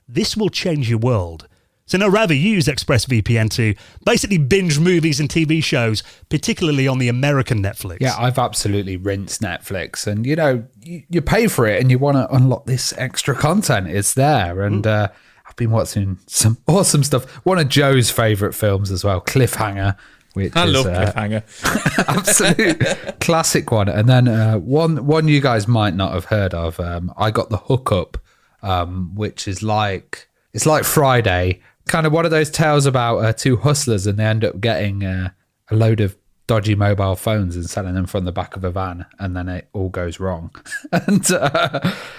This will change your world. So now rather use ExpressVPN to basically binge movies and TV shows, particularly on the American Netflix. Yeah, I've absolutely rinsed Netflix. And, you pay for it and you want to unlock this extra content. It's there. And I've been watching some awesome stuff. One of Joe's favourite films as well, Cliffhanger. Which I love Cliffhanger. Absolute classic one. And then one you guys might not have heard of, I Got the Hookup, which is it's like Friday, kind of one of those tales about two hustlers, and they end up getting a load of dodgy mobile phones and selling them from the back of a van, and then it all goes wrong. And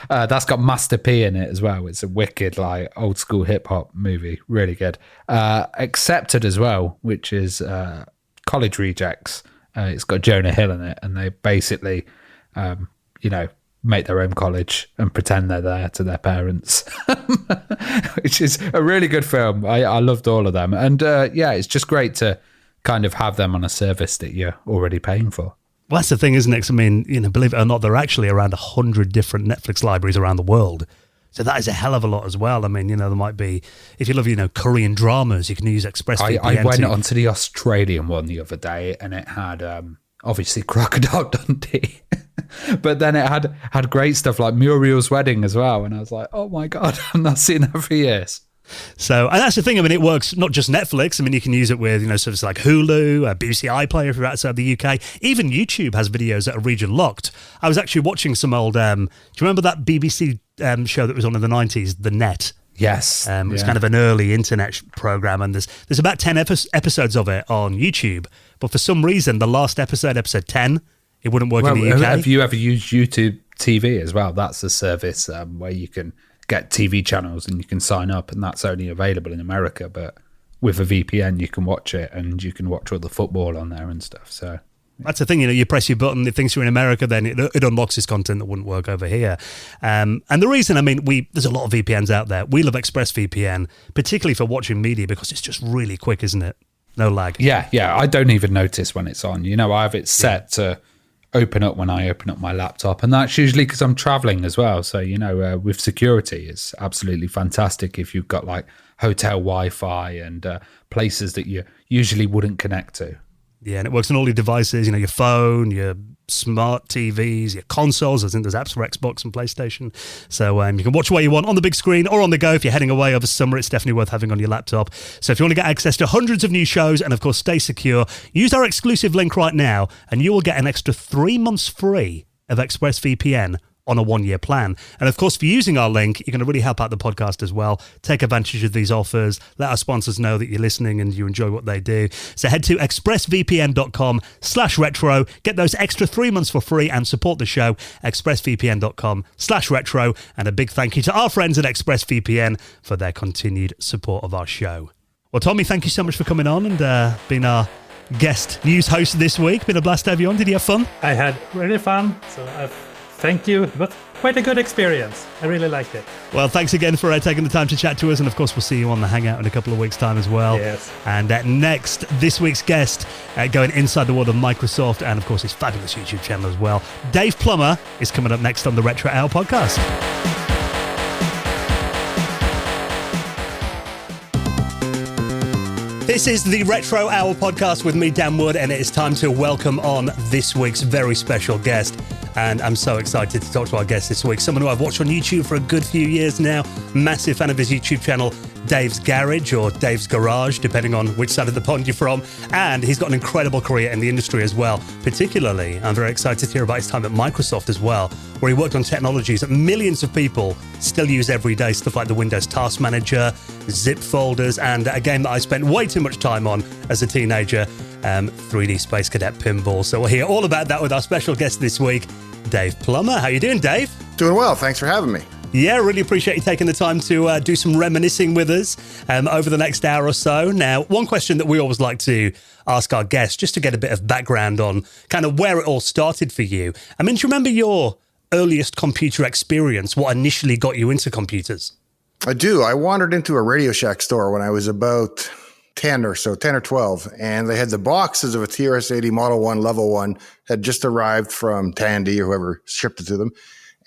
that's got Master P in it as well. It's a wicked, old school hip hop movie, really good. Accepted as well, which is College Rejects. It's got Jonah Hill in it, and they basically, make their own college and pretend they're there to their parents, which is a really good film. I loved all of them. And it's just great to kind of have them on a service that you're already paying for. Well, that's the thing, isn't it? I mean, believe it or not, there are actually around 100 different Netflix libraries around the world. So that is a hell of a lot as well. I mean, there might be, if you love, Korean dramas, you can use ExpressVPN. I went onto the Australian one the other day, and it had obviously Crocodile Dundee. But then it had great stuff like Muriel's Wedding as well. And I was like, oh my God, I've not seen that for years. So, and that's the thing. I mean, it works not just Netflix. I mean, you can use it with, services like Hulu, BBC iPlayer if you're outside the UK. Even YouTube has videos that are region locked. I was actually watching some old, do you remember that BBC show that was on in the 90s, The Net? Yes. It was kind of an early internet program, and there's about 10 episodes of it on YouTube. But for some reason, the last episode 10, it wouldn't work in the UK. Have you ever used YouTube TV as well? That's a service where you can get TV channels and you can sign up, and that's only available in America. But with a VPN, you can watch it, and you can watch all the football on there and stuff. So that's the thing, you press your button, it thinks you're in America, then it unlocks this content that wouldn't work over here. And the reason, there's a lot of VPNs out there. We love ExpressVPN, particularly for watching media, because it's just really quick, isn't it? No lag. Yeah. I don't even notice when it's on. I have it set to open up when I open up my laptop, and that's usually because I'm traveling as well. So with security, it's absolutely fantastic if you've got hotel Wi-Fi and places that you usually wouldn't connect to. Yeah, and it works on all your devices, your phone, your smart TVs, your consoles. I think there's apps for Xbox and PlayStation. So you can watch where you want, on the big screen or on the go. If you're heading away over summer, it's definitely worth having on your laptop. So if you want to get access to hundreds of new shows and, of course, stay secure, use our exclusive link right now and you will get an extra 3 months free of ExpressVPN on a 1-year plan. And of course, for using our link, you're going to really help out the podcast as well. Take advantage of these offers. Let our sponsors know that you're listening and you enjoy what they do. So head to expressvpn.com/retro. Get those extra 3 months for free and support the show. expressvpn.com/retro. And a big thank you to our friends at ExpressVPN for their continued support of our show. Well, Tommy, thank you so much for coming on and being our guest news host this week. Been a blast to have you on. Did you have fun? I had really fun, so thank you. It was quite a good experience. I really liked it. Well, thanks again for taking the time to chat to us, and of course we'll see you on the Hangout in a couple of weeks' time as well. Yes. And next, this week's guest, going inside the world of Microsoft and of course his fabulous YouTube channel as well, Dave Plummer, is coming up next on the Retro Hour podcast. This is the Retro Hour podcast with me, Dan Wood, and it is time to welcome on this week's very special guest. And I'm so excited to talk to our guest this week. Someone who I've watched on YouTube for a good few years now. Massive fan of his YouTube channel, Dave's Garage or Dave's Garage, depending on which side of the pond you're from. And he's got an incredible career in the industry as well. Particularly, I'm very excited to hear about his time at Microsoft as well, where he worked on technologies that millions of people still use every day. Stuff like the Windows Task Manager, zip folders, and a game that I spent way too much time on as a teenager, 3D Space Cadet Pinball. So we'll hear all about that with our special guest this week, Dave Plummer. How you doing, Dave? Doing well. Thanks for having me. Yeah, really appreciate you taking the time to do some reminiscing with us over the next hour or so. Now, one question that we always like to ask our guests, just to get a bit of background on kind of where it all started for you. I mean, do you remember your earliest computer experience, what initially got you into computers? I do. I wandered into a Radio Shack store when I was about 10 or 12, and they had the boxes of a TRS-80 Model 1 Level 1 had just arrived from Tandy or whoever shipped it to them,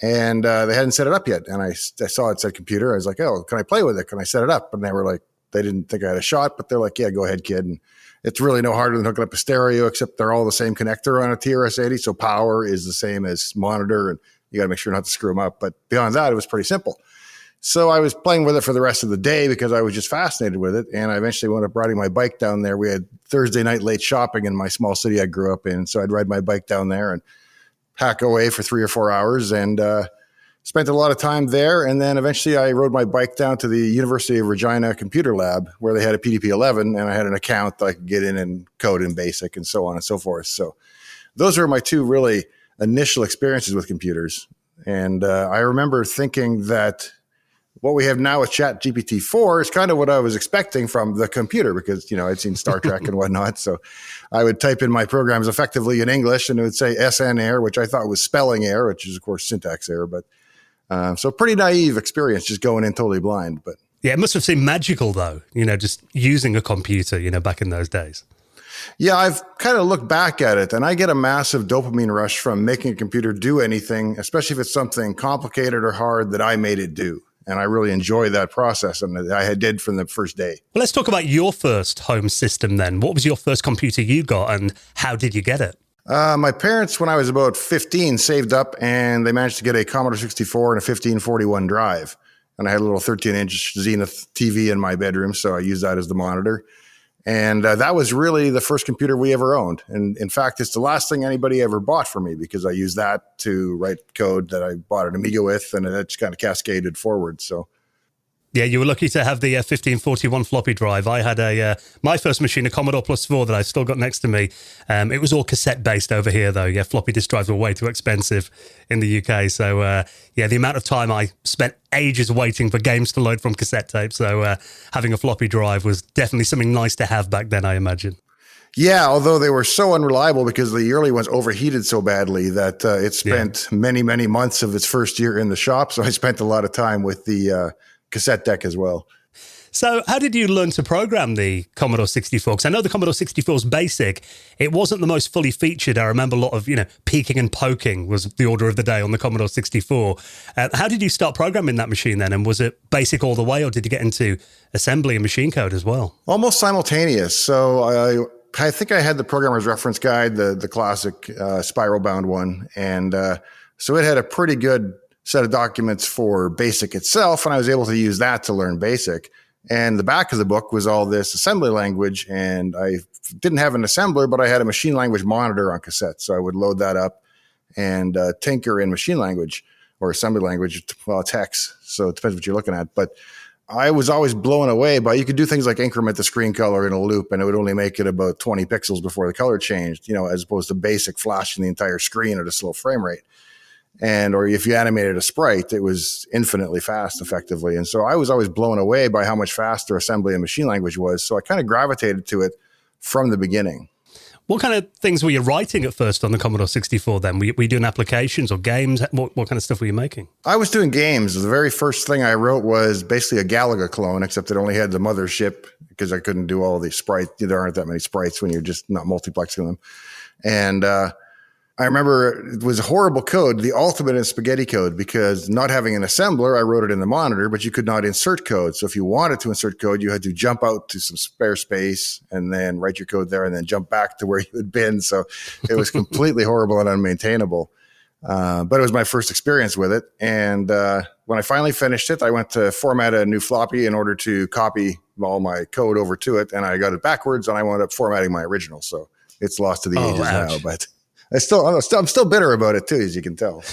and they hadn't set it up yet. And I saw it said computer. I was like, oh, can I play with it? Can I set it up? And they were like, they didn't think I had a shot, but they're like, yeah, go ahead, kid. And it's really no harder than hooking up a stereo, except they're all the same connector on a TRS-80, so power is the same as monitor, and you got to make sure not to screw them up. But beyond that, it was pretty simple. So I was playing with it for the rest of the day because I was just fascinated with it. And I eventually wound up riding my bike down there. We had Thursday night late shopping in my small city I grew up in. So I'd ride my bike down there and hack away for 3 or 4 hours and spent a lot of time there. And then eventually I rode my bike down to the University of Regina Computer Lab where they had a PDP-11 and I had an account that I could get in and code in BASIC and so on and so forth. So those are my two really initial experiences with computers. And I remember thinking that what we have now with ChatGPT-4 is kind of what I was expecting from the computer because, you know, I'd seen Star Trek and whatnot. So I would type in my programs effectively in English and it would say SN error, which I thought was spelling error, which is, of course, syntax error. But so pretty naive experience just going in totally blind. But yeah, it must have seemed magical, though, you know, just using a computer, you know, back in those days. Yeah, I've kind of looked back at it and I get a massive dopamine rush from making a computer do anything, especially if it's something complicated or hard that I made it do. And I really enjoy that process, and I did from the first day. Well, let's talk about your first home system then. What was your first computer you got, and how did you get it? My parents, when I was about 15, saved up, and they managed to get a Commodore 64 and a 1541 drive. And I had a little 13-inch Zenith TV in my bedroom, so I used that as the monitor. And that was really the first computer we ever owned. And in fact, it's the last thing anybody ever bought for me because I used that to write code that I bought an Amiga with, and it just kind of cascaded forward. So, yeah, you were lucky to have the 1541 floppy drive. I had my first machine, a Commodore Plus 4 that I've still got next to me. It was all cassette-based over here, though. Yeah, floppy disk drives were way too expensive in the UK. So, yeah, the amount of time I spent ages waiting for games to load from cassette tapes. So having a floppy drive was definitely something nice to have back then, I imagine. Yeah, although they were so unreliable because the early ones overheated so badly that it spent many, many months of its first year in the shop. So I spent a lot of time with the cassette deck as well. So how did you learn to program the Commodore 64? Because I know the Commodore 64's BASIC. It wasn't the most fully featured. I remember a lot of, peeking and poking was the order of the day on the Commodore 64. How did you start programming that machine then? And was it BASIC all the way, or did you get into assembly and machine code as well? Almost simultaneous. So I think I had the programmer's reference guide, the classic spiral bound one. And so it had a pretty good set of documents for BASIC itself. And I was able to use that to learn BASIC. And the back of the book was all this assembly language. And I didn't have an assembler, but I had a machine language monitor on cassette. So I would load that up and tinker in machine language or assembly language. Well, it's hex, so it depends what you're looking at. But I was always blown away by, you could do things like increment the screen color in a loop, and it would only make it about 20 pixels before the color changed, as opposed to basic flashing the entire screen at a slow frame rate. Or if you animated a sprite, it was infinitely fast effectively. And so I was always blown away by how much faster assembly and machine language was. So I kind of gravitated to it from the beginning. What kind of things were you writing at first on the Commodore 64 then? Were you doing applications or games? What kind of stuff were you making? I was doing games. The very first thing I wrote was basically a Galaga clone, except it only had the mothership because I couldn't do all the sprites. There aren't that many sprites when you're just not multiplexing them. And I remember it was horrible code, the ultimate in spaghetti code, because not having an assembler, I wrote it in the monitor, but you could not insert code. So if you wanted to insert code, you had to jump out to some spare space and then write your code there and then jump back to where you had been. So it was completely horrible and unmaintainable. But it was my first experience with it. And when I finally finished it, I went to format a new floppy in order to copy all my code over to it. And I got it backwards and I wound up formatting my original. So it's lost to the ages now, but I'm still bitter about it too, as you can tell.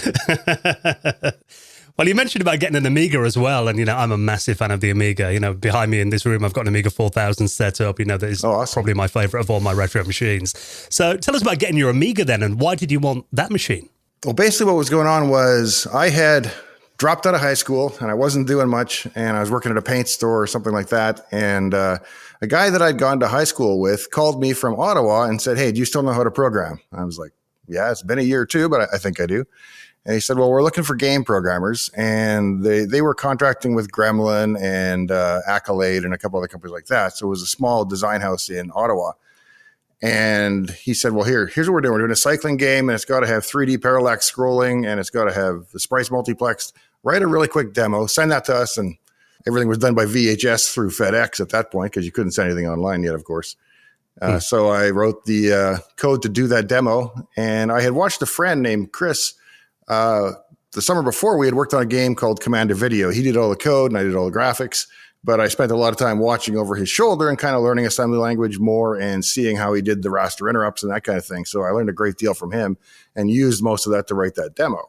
Well, you mentioned about getting an Amiga as well, and I'm a massive fan of the Amiga. Behind me in this room, I've got an Amiga 4000 set up. That is awesome. Probably my favorite of all my retro machines. So, tell us about getting your Amiga then, and why did you want that machine? Well, basically, what was going on was I had dropped out of high school, and I wasn't doing much, and I was working at a paint store or something like that, and a guy that I'd gone to high school with called me from Ottawa and said, "Hey, do you still know how to program?" I was like, "Yeah, it's been a year or two, but I think I do." And he said, "Well, we're looking for game programmers." And they were contracting with Gremlin and Accolade and a couple other companies like that. So it was a small design house in Ottawa. And he said, "Well, here's what we're doing. We're doing a cycling game, and it's got to have 3D parallax scrolling, and it's got to have the sprites multiplexed. Write a really quick demo, send that to us." And everything was done by VHS through FedEx at that point, because you couldn't send anything online yet, of course. So I wrote the code to do that demo, and I had watched a friend named Chris. The summer before, we had worked on a game called Commander Video. He did all the code and I did all the graphics, but I spent a lot of time watching over his shoulder and kind of learning assembly language more and seeing how he did the raster interrupts and that kind of thing. So I learned a great deal from him and used most of that to write that demo.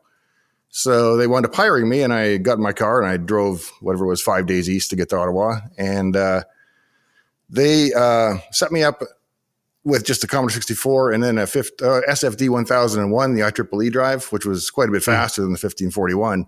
So they wound up hiring me, and I got in my car and I drove whatever it was 5 days east to get to Ottawa. And they set me up with just a Commodore 64 and then a SFD 1001, the IEEE drive, which was quite a bit faster than the 1541.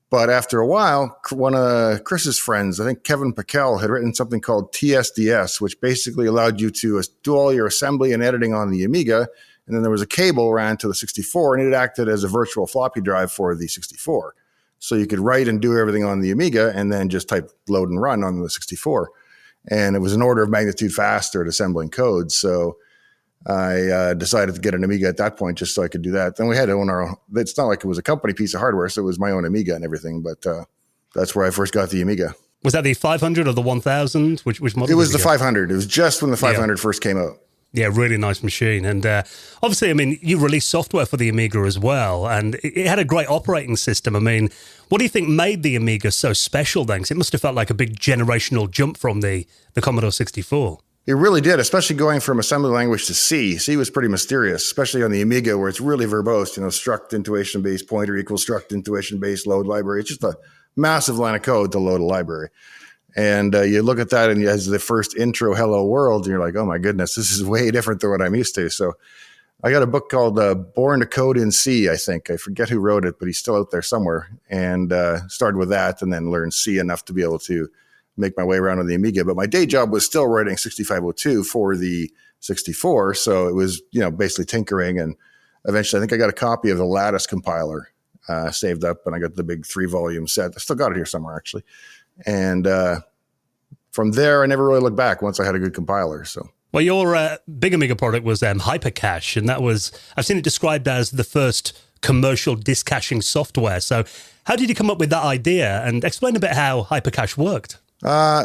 But after a while, one of Chris's friends, I think Kevin Packel, had written something called TSDS, which basically allowed you to do all your assembly and editing on the Amiga. And then there was a cable ran to the 64, and it acted as a virtual floppy drive for the 64. So you could write and do everything on the Amiga and then just type load and run on the 64. And it was an order of magnitude faster at assembling code. So I decided to get an Amiga at that point just so I could do that. Then we had to own our own. It's not like it was a company piece of hardware, so it was my own Amiga and everything. But that's where I first got the Amiga. Was that the 500 or the 1000? Which model? It was the 500. It was just when the 500 first came out. Yeah, really nice machine. And obviously, you released software for the Amiga as well, and it had a great operating system. What do you think made the Amiga so special then? Because it must have felt like a big generational jump from the Commodore 64. It really did, especially going from assembly language to C. C was pretty mysterious, especially on the Amiga, where it's really verbose, struct intuition base pointer equals struct intuition base load library. It's just a massive line of code to load a library. And you look at that and as the first intro hello world, and you're like, oh my goodness, this is way different than what I'm used to. So I got a book called Born to Code in C, I think. I forget who wrote it, but he's still out there somewhere. And started with that and then learned C enough to be able to make my way around on the Amiga. But my day job was still writing 6502 for the 64. So it was, basically tinkering. And eventually I think I got a copy of the Lattice compiler saved up, and I got the big 3-volume set. I still got it here somewhere, actually. And from there, I never really looked back once I had a good compiler. So, well, your big Amiga product was Hypercache, and that was, I've seen it described as the first commercial disk caching software. So how did you come up with that idea? And explain a bit how Hypercache worked. I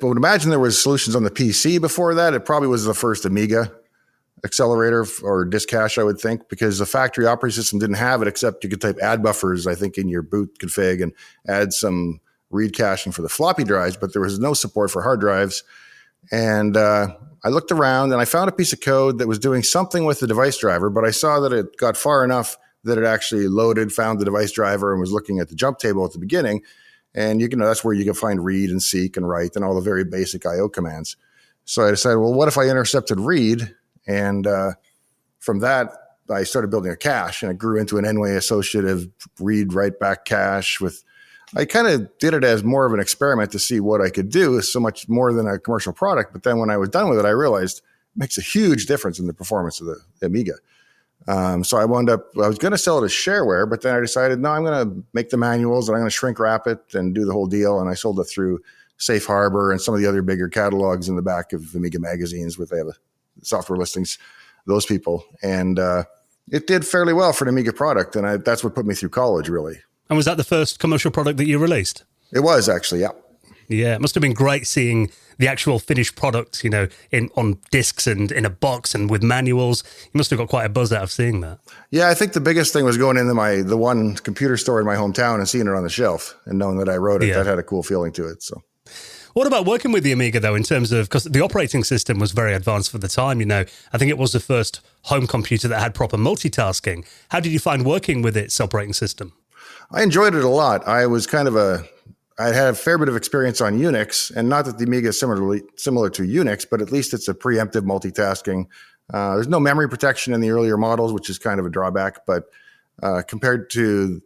would imagine there was solutions on the PC before that. It probably was the first Amiga accelerator or disk cache, I would think, because the factory operating system didn't have it, except you could type add buffers, I think, in your boot config and add some read caching for the floppy drives, but there was no support for hard drives. And I looked around and I found a piece of code that was doing something with the device driver, but I saw that it got far enough that had actually loaded, found the device driver, and was looking at the jump table at the beginning. And that's where you can find read and seek and write and all the very basic I/O commands. So I decided, well, what if I intercepted read? And from that, I started building a cache, and it grew into an n-way associative read write back cache. I kind of did it as more of an experiment to see what I could do. It's so much more than a commercial product. But then when I was done with it, I realized it makes a huge difference in the performance of the Amiga. So I was going to sell it as shareware, but then I decided, no, I'm going to make the manuals and I'm going to shrink wrap it and do the whole deal. And I sold it through Safe Harbor and some of the other bigger catalogs in the back of Amiga magazines where they have software listings, those people. And it did fairly well for an Amiga product. And that's what put me through college, really. And was that the first commercial product that you released? It was actually, yeah. Yeah, it must have been great seeing the actual finished product, on discs and in a box and with manuals. You must have got quite a buzz out of seeing that. Yeah, I think the biggest thing was going into the one computer store in my hometown and seeing it on the shelf and knowing that I wrote it. Yeah. That had a cool feeling to it. So, what about working with the Amiga though? In terms of, because the operating system was very advanced for the time. I think it was the first home computer that had proper multitasking. How did you find working with its operating system? I enjoyed it a lot. I had a fair bit of experience on Unix, and not that the Amiga is similar to Unix, but at least it's a preemptive multitasking. There's no memory protection in the earlier models, which is kind of a drawback, but compared to,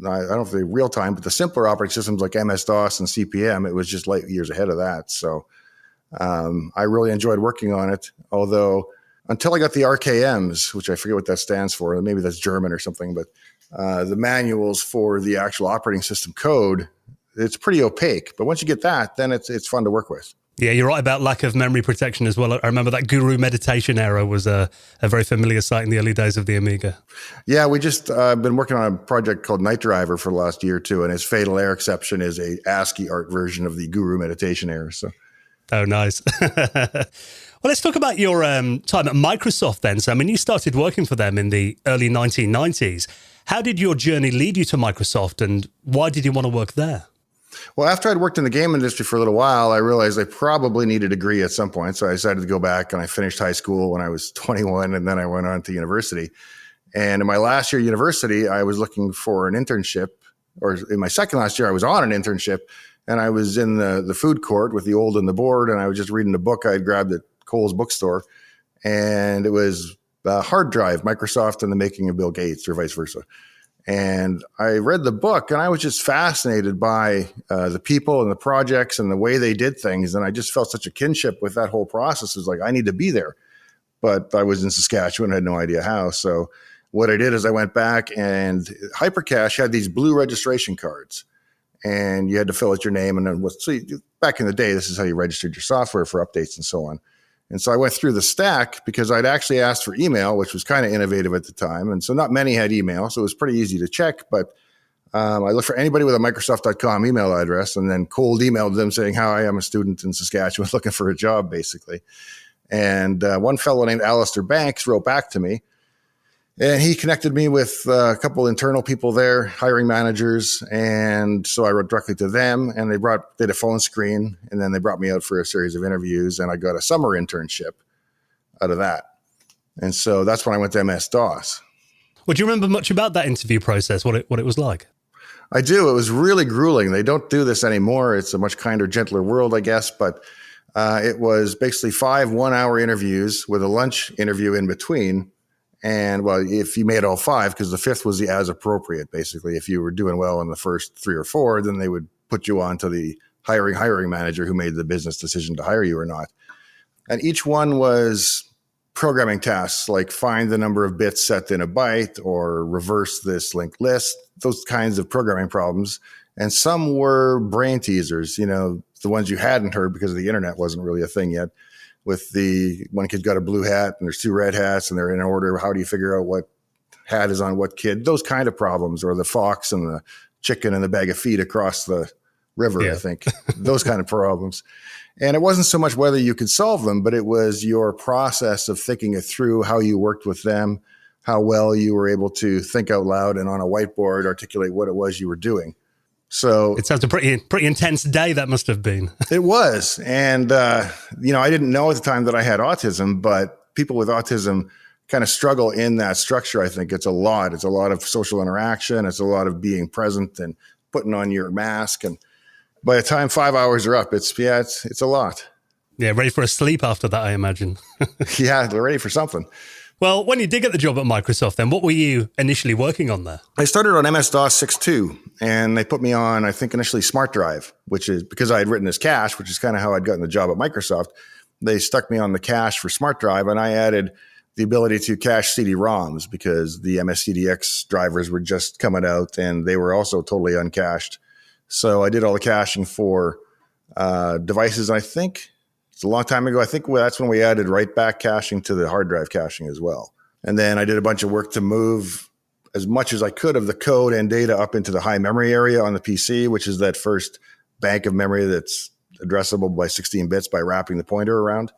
I don't know if they're real time, but the simpler operating systems like MS-DOS and CP/M, it was just light years ahead of that. So I really enjoyed working on it, although until I got the RKMs, which I forget what that stands for, maybe that's German or something, but the manuals for the actual operating system code, it's pretty opaque. But once you get that, then it's fun to work with. Yeah, you're right about lack of memory protection as well. I remember that Guru Meditation era was a very familiar sight in the early days of the Amiga. Yeah, we just been working on a project called Night Driver for the last year or two, and its fatal error exception is a ASCII art version of the Guru Meditation error. So, oh, nice. Well, let's talk about your time at Microsoft then. So, you started working for them in the early 1990s. How did your journey lead you to Microsoft, and why did you want to work there? Well, after I'd worked in the game industry for a little while, I realized I probably needed a degree at some point. So I decided to go back, and I finished high school when I was 21, and then I went on to university. And in my last year at university, I was looking for an internship, or in my second last year, I was on an internship, and I was in the food court with the old and the board, and I was just reading a book I'd grabbed at Kohl's bookstore, and it was Hard Drive, Microsoft and the Making of Bill Gates, or vice versa. And I read the book, and I was just fascinated by the people and the projects and the way they did things. And I just felt such a kinship with that whole process. It was like, I need to be there. But I was in Saskatchewan, I had no idea how. So what I did is I went back, and Hypercache had these blue registration cards. And you had to fill out your name. And then back in the day, this is how you registered your software for updates and so on. And so I went through the stack because I'd actually asked for email, which was kind of innovative at the time. And so not many had email, so it was pretty easy to check. But I looked for anybody with a Microsoft.com email address and then cold emailed them saying, hi, I'm a student in Saskatchewan looking for a job, basically. And one fellow named Alistair Banks wrote back to me. And he connected me with a couple internal people there, hiring managers. And so I wrote directly to them, and they did a phone screen, and then they brought me out for a series of interviews, and I got a summer internship out of that. And so that's when I went to MS-DOS. Well, do you remember much about that interview process, what it was like? I do. It was really grueling. They don't do this anymore. It's a much kinder, gentler world, I guess. But it was basically 5 one-hour interviews with a lunch interview in between. And well, if you made all 5, because the 5th was the as appropriate, basically, if you were doing well in the first 3 or 4, then they would put you on to the hiring manager who made the business decision to hire you or not. And each one was programming tasks, like find the number of bits set in a byte or reverse this linked list, those kinds of programming problems. And some were brain teasers, the ones you hadn't heard because the internet wasn't really a thing yet. With the one kid got a blue hat and there's 2 red hats and they're in order. How do you figure out what hat is on what kid? Those kind of problems, or the fox and the chicken and the bag of feed across the river, yeah. I think. Those kind of problems. And it wasn't so much whether you could solve them, but it was your process of thinking it through, how you worked with them, how well you were able to think out loud and on a whiteboard articulate what it was you were doing. So it sounds a pretty intense day that must have been. It was. And, I didn't know at the time that I had autism, but people with autism kind of struggle in that structure. I think it's a lot. It's a lot of social interaction. It's a lot of being present and putting on your mask. And by the time 5 hours are up, it's a lot. Yeah, ready for a sleep after that, I imagine. Yeah, they're ready for something. Well, when you did get the job at Microsoft, then what were you initially working on there? I started on MS-DOS 6.2, and they put me on, I think, initially Smart Drive, which is because I had written this cache, which is kind of how I'd gotten the job at Microsoft. They stuck me on the cache for Smart Drive, and I added the ability to cache CD-ROMs because the MSCDX drivers were just coming out, and they were also totally uncached. So I did all the caching for devices, and I think it's a long time ago. I think that's when we added write back caching to the hard drive caching as well. And then I did a bunch of work to move as much as I could of the code and data up into the high memory area on the PC, which is that first bank of memory that's addressable by 16 bits by wrapping the pointer around.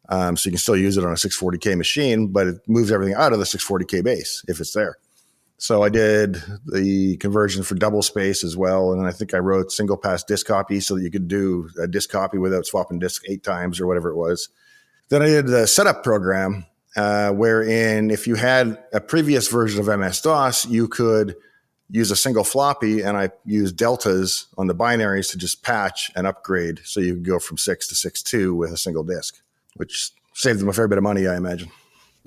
So you can still use it on a 640K machine, but it moves everything out of the 640K base if it's there. So I did the conversion for double space as well. And then I think I wrote single pass disk copy so that you could do a disk copy without swapping disk 8 times or whatever it was. Then I did the setup program, wherein if you had a previous version of MS-DOS, you could use a single floppy, and I used deltas on the binaries to just patch and upgrade. So you could go from 6 to 6.2 with a single disk, which saved them a fair bit of money, I imagine.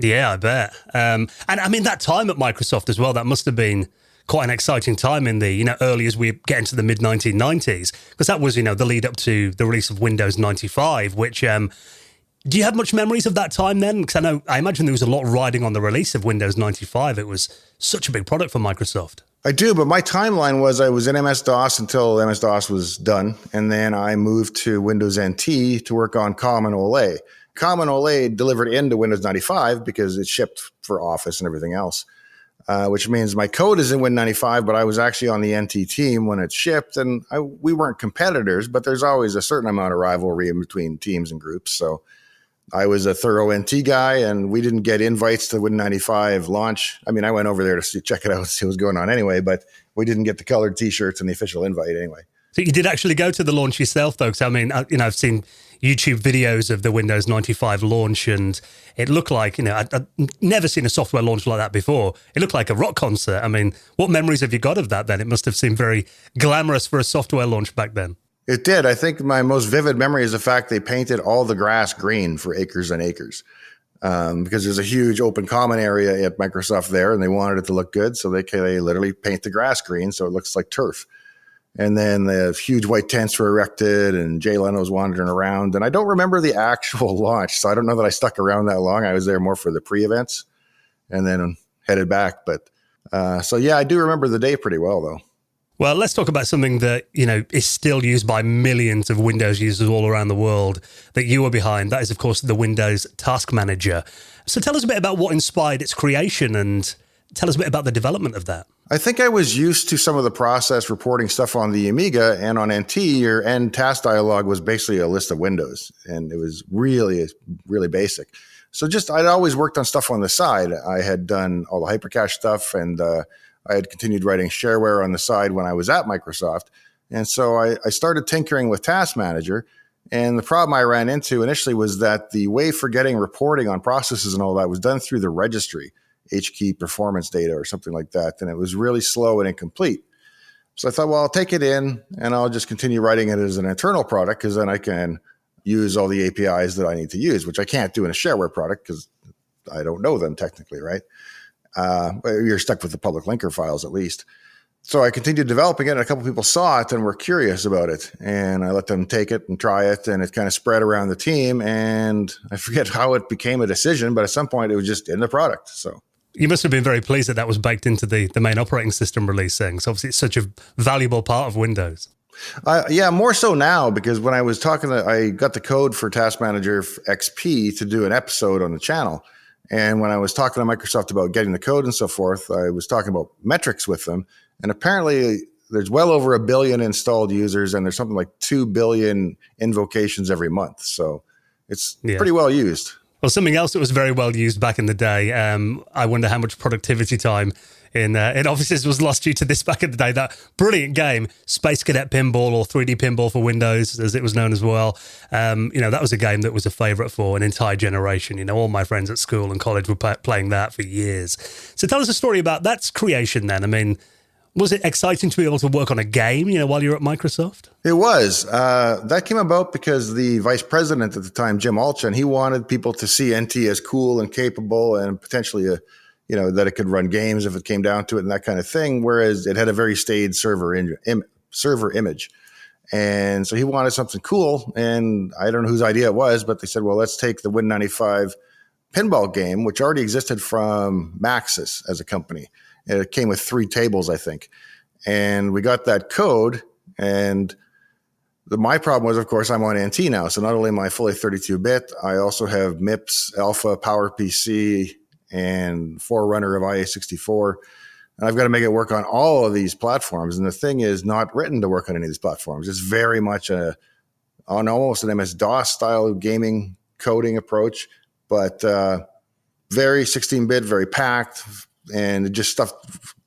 Yeah, I bet. And I mean, that time at Microsoft as well, that must have been quite an exciting time in the, early as we get into the mid-1990s, because that was, the lead up to the release of Windows 95, which, do you have much memories of that time then? Because I imagine there was a lot riding on the release of Windows 95. It was such a big product for Microsoft. I do, but my timeline was I was in MS-DOS until MS-DOS was done, and then I moved to Windows NT to work on Common OLE. Common OLE delivered into Windows 95 because it shipped for Office and everything else, which means my code is in Win 95, but I was actually on the NT team when it shipped, and we weren't competitors, but there's always a certain amount of rivalry in between teams and groups. So I was a thorough NT guy, and we didn't get invites to Win 95 launch. I mean, I went over there to check it out and see what was going on anyway, but we didn't get the colored T-shirts and the official invite anyway. So you did actually go to the launch yourself, though? Because, I mean, I've seen YouTube videos of the Windows 95 launch, and it looked like, I'd never seen a software launch like that before. It looked like a rock concert. I mean, what memories have you got of that then? It must have seemed very glamorous for a software launch back then. It did. I think my most vivid memory is the fact they painted all the grass green for acres and acres, because there's a huge open common area at Microsoft there, and they wanted it to look good. So they literally paint the grass green so it looks like turf. And then the huge white tents were erected, and Jay Leno's wandering around. And I don't remember the actual launch, so I don't know that I stuck around that long. I was there more for the pre-events and then headed back. But so, yeah, I do remember the day pretty well, though. Well, let's talk about something that, is still used by millions of Windows users all around the world that you were behind. That is, of course, the Windows Task Manager. So tell us a bit about what inspired its creation and tell us a bit about the development of that. I think I was used to some of the process reporting stuff on the Amiga, and on NT, your end task dialog was basically a list of windows, and it was really, really basic. So I'd always worked on stuff on the side. I had done all the hypercache stuff, and I had continued writing shareware on the side when I was at Microsoft. And so I started tinkering with Task Manager. And the problem I ran into initially was that the way for getting reporting on processes and all that was done through the registry, HKey performance data or something like that. And it was really slow and incomplete. So I thought, well, I'll take it in and I'll just continue writing it as an internal product, because then I can use all the APIs that I need to use, which I can't do in a shareware product because I don't know them technically, right? You're stuck with the public linker files at least. So I continued developing it, and a couple people saw it and were curious about it. And I let them take it and try it, and it kind of spread around the team. And I forget how it became a decision, but at some point it was just in the product. So you must have been very pleased that was baked into the main operating system release thing. So obviously it's such a valuable part of Windows. Yeah, more so now, because when I was I got the code for Task Manager XP to do an episode on the channel. And when I was talking to Microsoft about getting the code and so forth, I was talking about metrics with them. And apparently there's well over 1 billion installed users, and there's something like 2 billion invocations every month. So it's pretty well used. Well, something else that was very well used back in the day, I wonder how much productivity time in offices was lost due to this back in the day. That brilliant game, Space Cadet Pinball, or 3D Pinball for Windows, as it was known as well. That was a game that was a favourite for an entire generation. All my friends at school and college were playing that for years. So tell us a story about that's creation then. I mean, was it exciting to be able to work on a game, while you were at Microsoft? It was. That came about because the vice president at the time, Jim Alchin, he wanted people to see NT as cool and capable and potentially, that it could run games if it came down to it and that kind of thing, whereas it had a very staid server image. And so he wanted something cool, and I don't know whose idea it was, but they said, well, let's take the Win95 pinball game, which already existed from Maxis as a company. It came with 3 tables, I think. And we got that code. And my problem was, of course, I'm on NT now. So not only am I fully 32-bit, I also have MIPS, Alpha, PowerPC, and Forerunner of IA64. And I've got to make it work on all of these platforms. And the thing is not written to work on any of these platforms. It's very much on almost an MS-DOS style gaming coding approach, but very 16-bit, very packed, and just stuff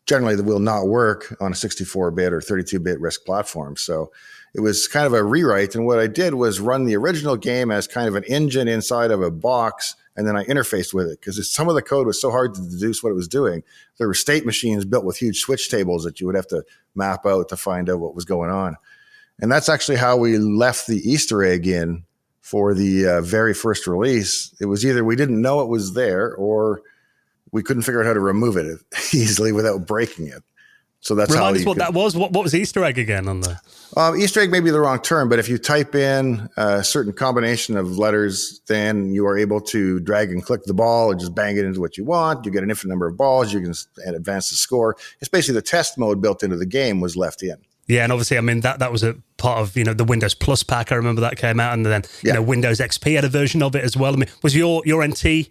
generally that will not work on a 64-bit or 32-bit RISC platform. So it was kind of a rewrite. And what I did was run the original game as kind of an engine inside of a box, and then I interfaced with it because some of the code was so hard to deduce what it was doing. There were state machines built with huge switch tables that you would have to map out to find out what was going on. And that's actually how we left the Easter egg in for the very first release. It was either we didn't know it was there, or we couldn't figure out how to remove it easily without breaking it. So that's Remind us what that was. What was Easter egg again on the? Easter egg may be the wrong term, but if you type in a certain combination of letters, then you are able to drag and click the ball and just bang it into what you want. You get an infinite number of balls. You can advance the score. It's basically the test mode built into the game was left in. Yeah, and obviously, I mean, that was a part of, the Windows Plus pack. I remember that came out, and then, Windows XP had a version of it as well. I mean, was your NT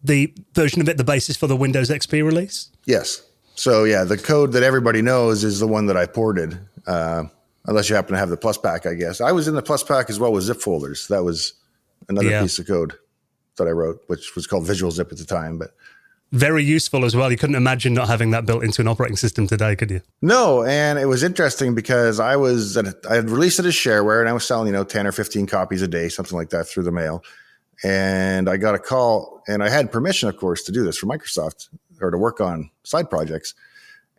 the version of it the basis for the Windows XP release? Yes. So, yeah, the code that everybody knows is the one that I ported, unless you happen to have the Plus pack, I guess. I was in the Plus pack as well with zip folders. That was another piece of code that I wrote, which was called Visual Zip at the time. But very useful as well. You couldn't imagine not having that built into an operating system today, could you? No, and it was interesting because I had released it as shareware, and I was selling 10 or 15 copies a day, something like that, through the mail. And I got a call, and I had permission, of course, to do this for Microsoft or to work on side projects.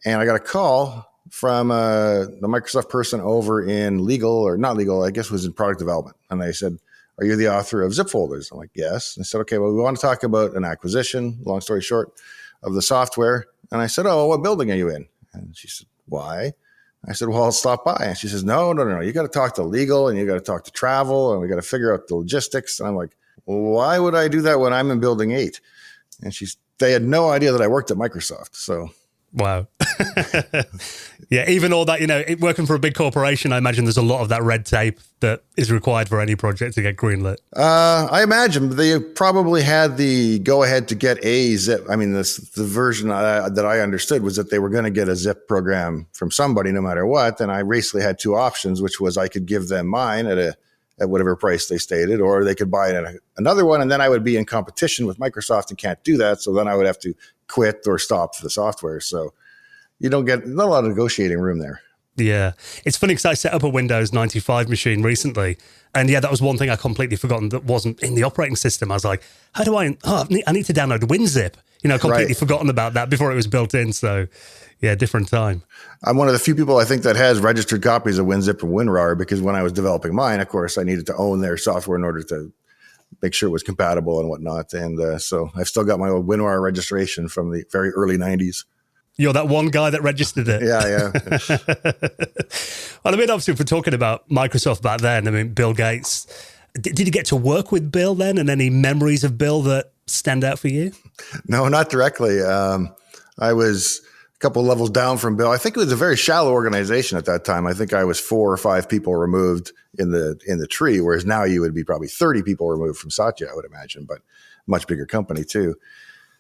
And I got a call from the Microsoft person over in legal, or not legal, I guess was in product development. And they said, "Are you the author of zip folders?" I'm like, "Yes." And they said, "Okay, well, we want to talk about an acquisition, long story short, of the software." And I said, "Oh, what building are you in?" And she said, "Why?" I said, "Well, I'll stop by." And she says, No. You got to talk to legal, and you got to talk to travel, and we got to figure out the logistics. And I'm like, "Well, why would I do that when I'm in building 8? And they had no idea that I worked at Microsoft. So, wow. Yeah, even all that, working for a big corporation, I imagine there's a lot of that red tape that is required for any project to get greenlit. I imagine they probably had the go-ahead to get a zip. I mean, the version that I understood was that they were going to get a zip program from somebody no matter what. And I basically had 2 options, which was I could give them mine at whatever price they stated, or they could buy it at another one, and then I would be in competition with Microsoft and can't do that. So then I would have to quit or stop the software. So you not a lot of negotiating room there. Yeah. It's funny because I set up a Windows 95 machine recently, and that was one thing I completely forgotten that wasn't in the operating system. I was like, how do I need to download WinZip. Completely forgotten about that before it was built in. So yeah, different time. I'm one of the few people I think that has registered copies of WinZip and WinRAR, because when I was developing mine, of course, I needed to own their software in order to make sure it was compatible and whatnot. And so I've still got my old WinRAR registration from the very early 90s. You're that one guy that registered it. Yeah. Well, I mean, obviously, if we're talking about Microsoft back then, I mean, Bill Gates, did you get to work with Bill then? And any memories of Bill that stand out for you? No, not directly. I was a couple of levels down from Bill. I think it was a very shallow organization at that time. I think I was 4 or 5 people removed in the tree, whereas now you would be probably 30 people removed from Satya, I would imagine, but much bigger company too.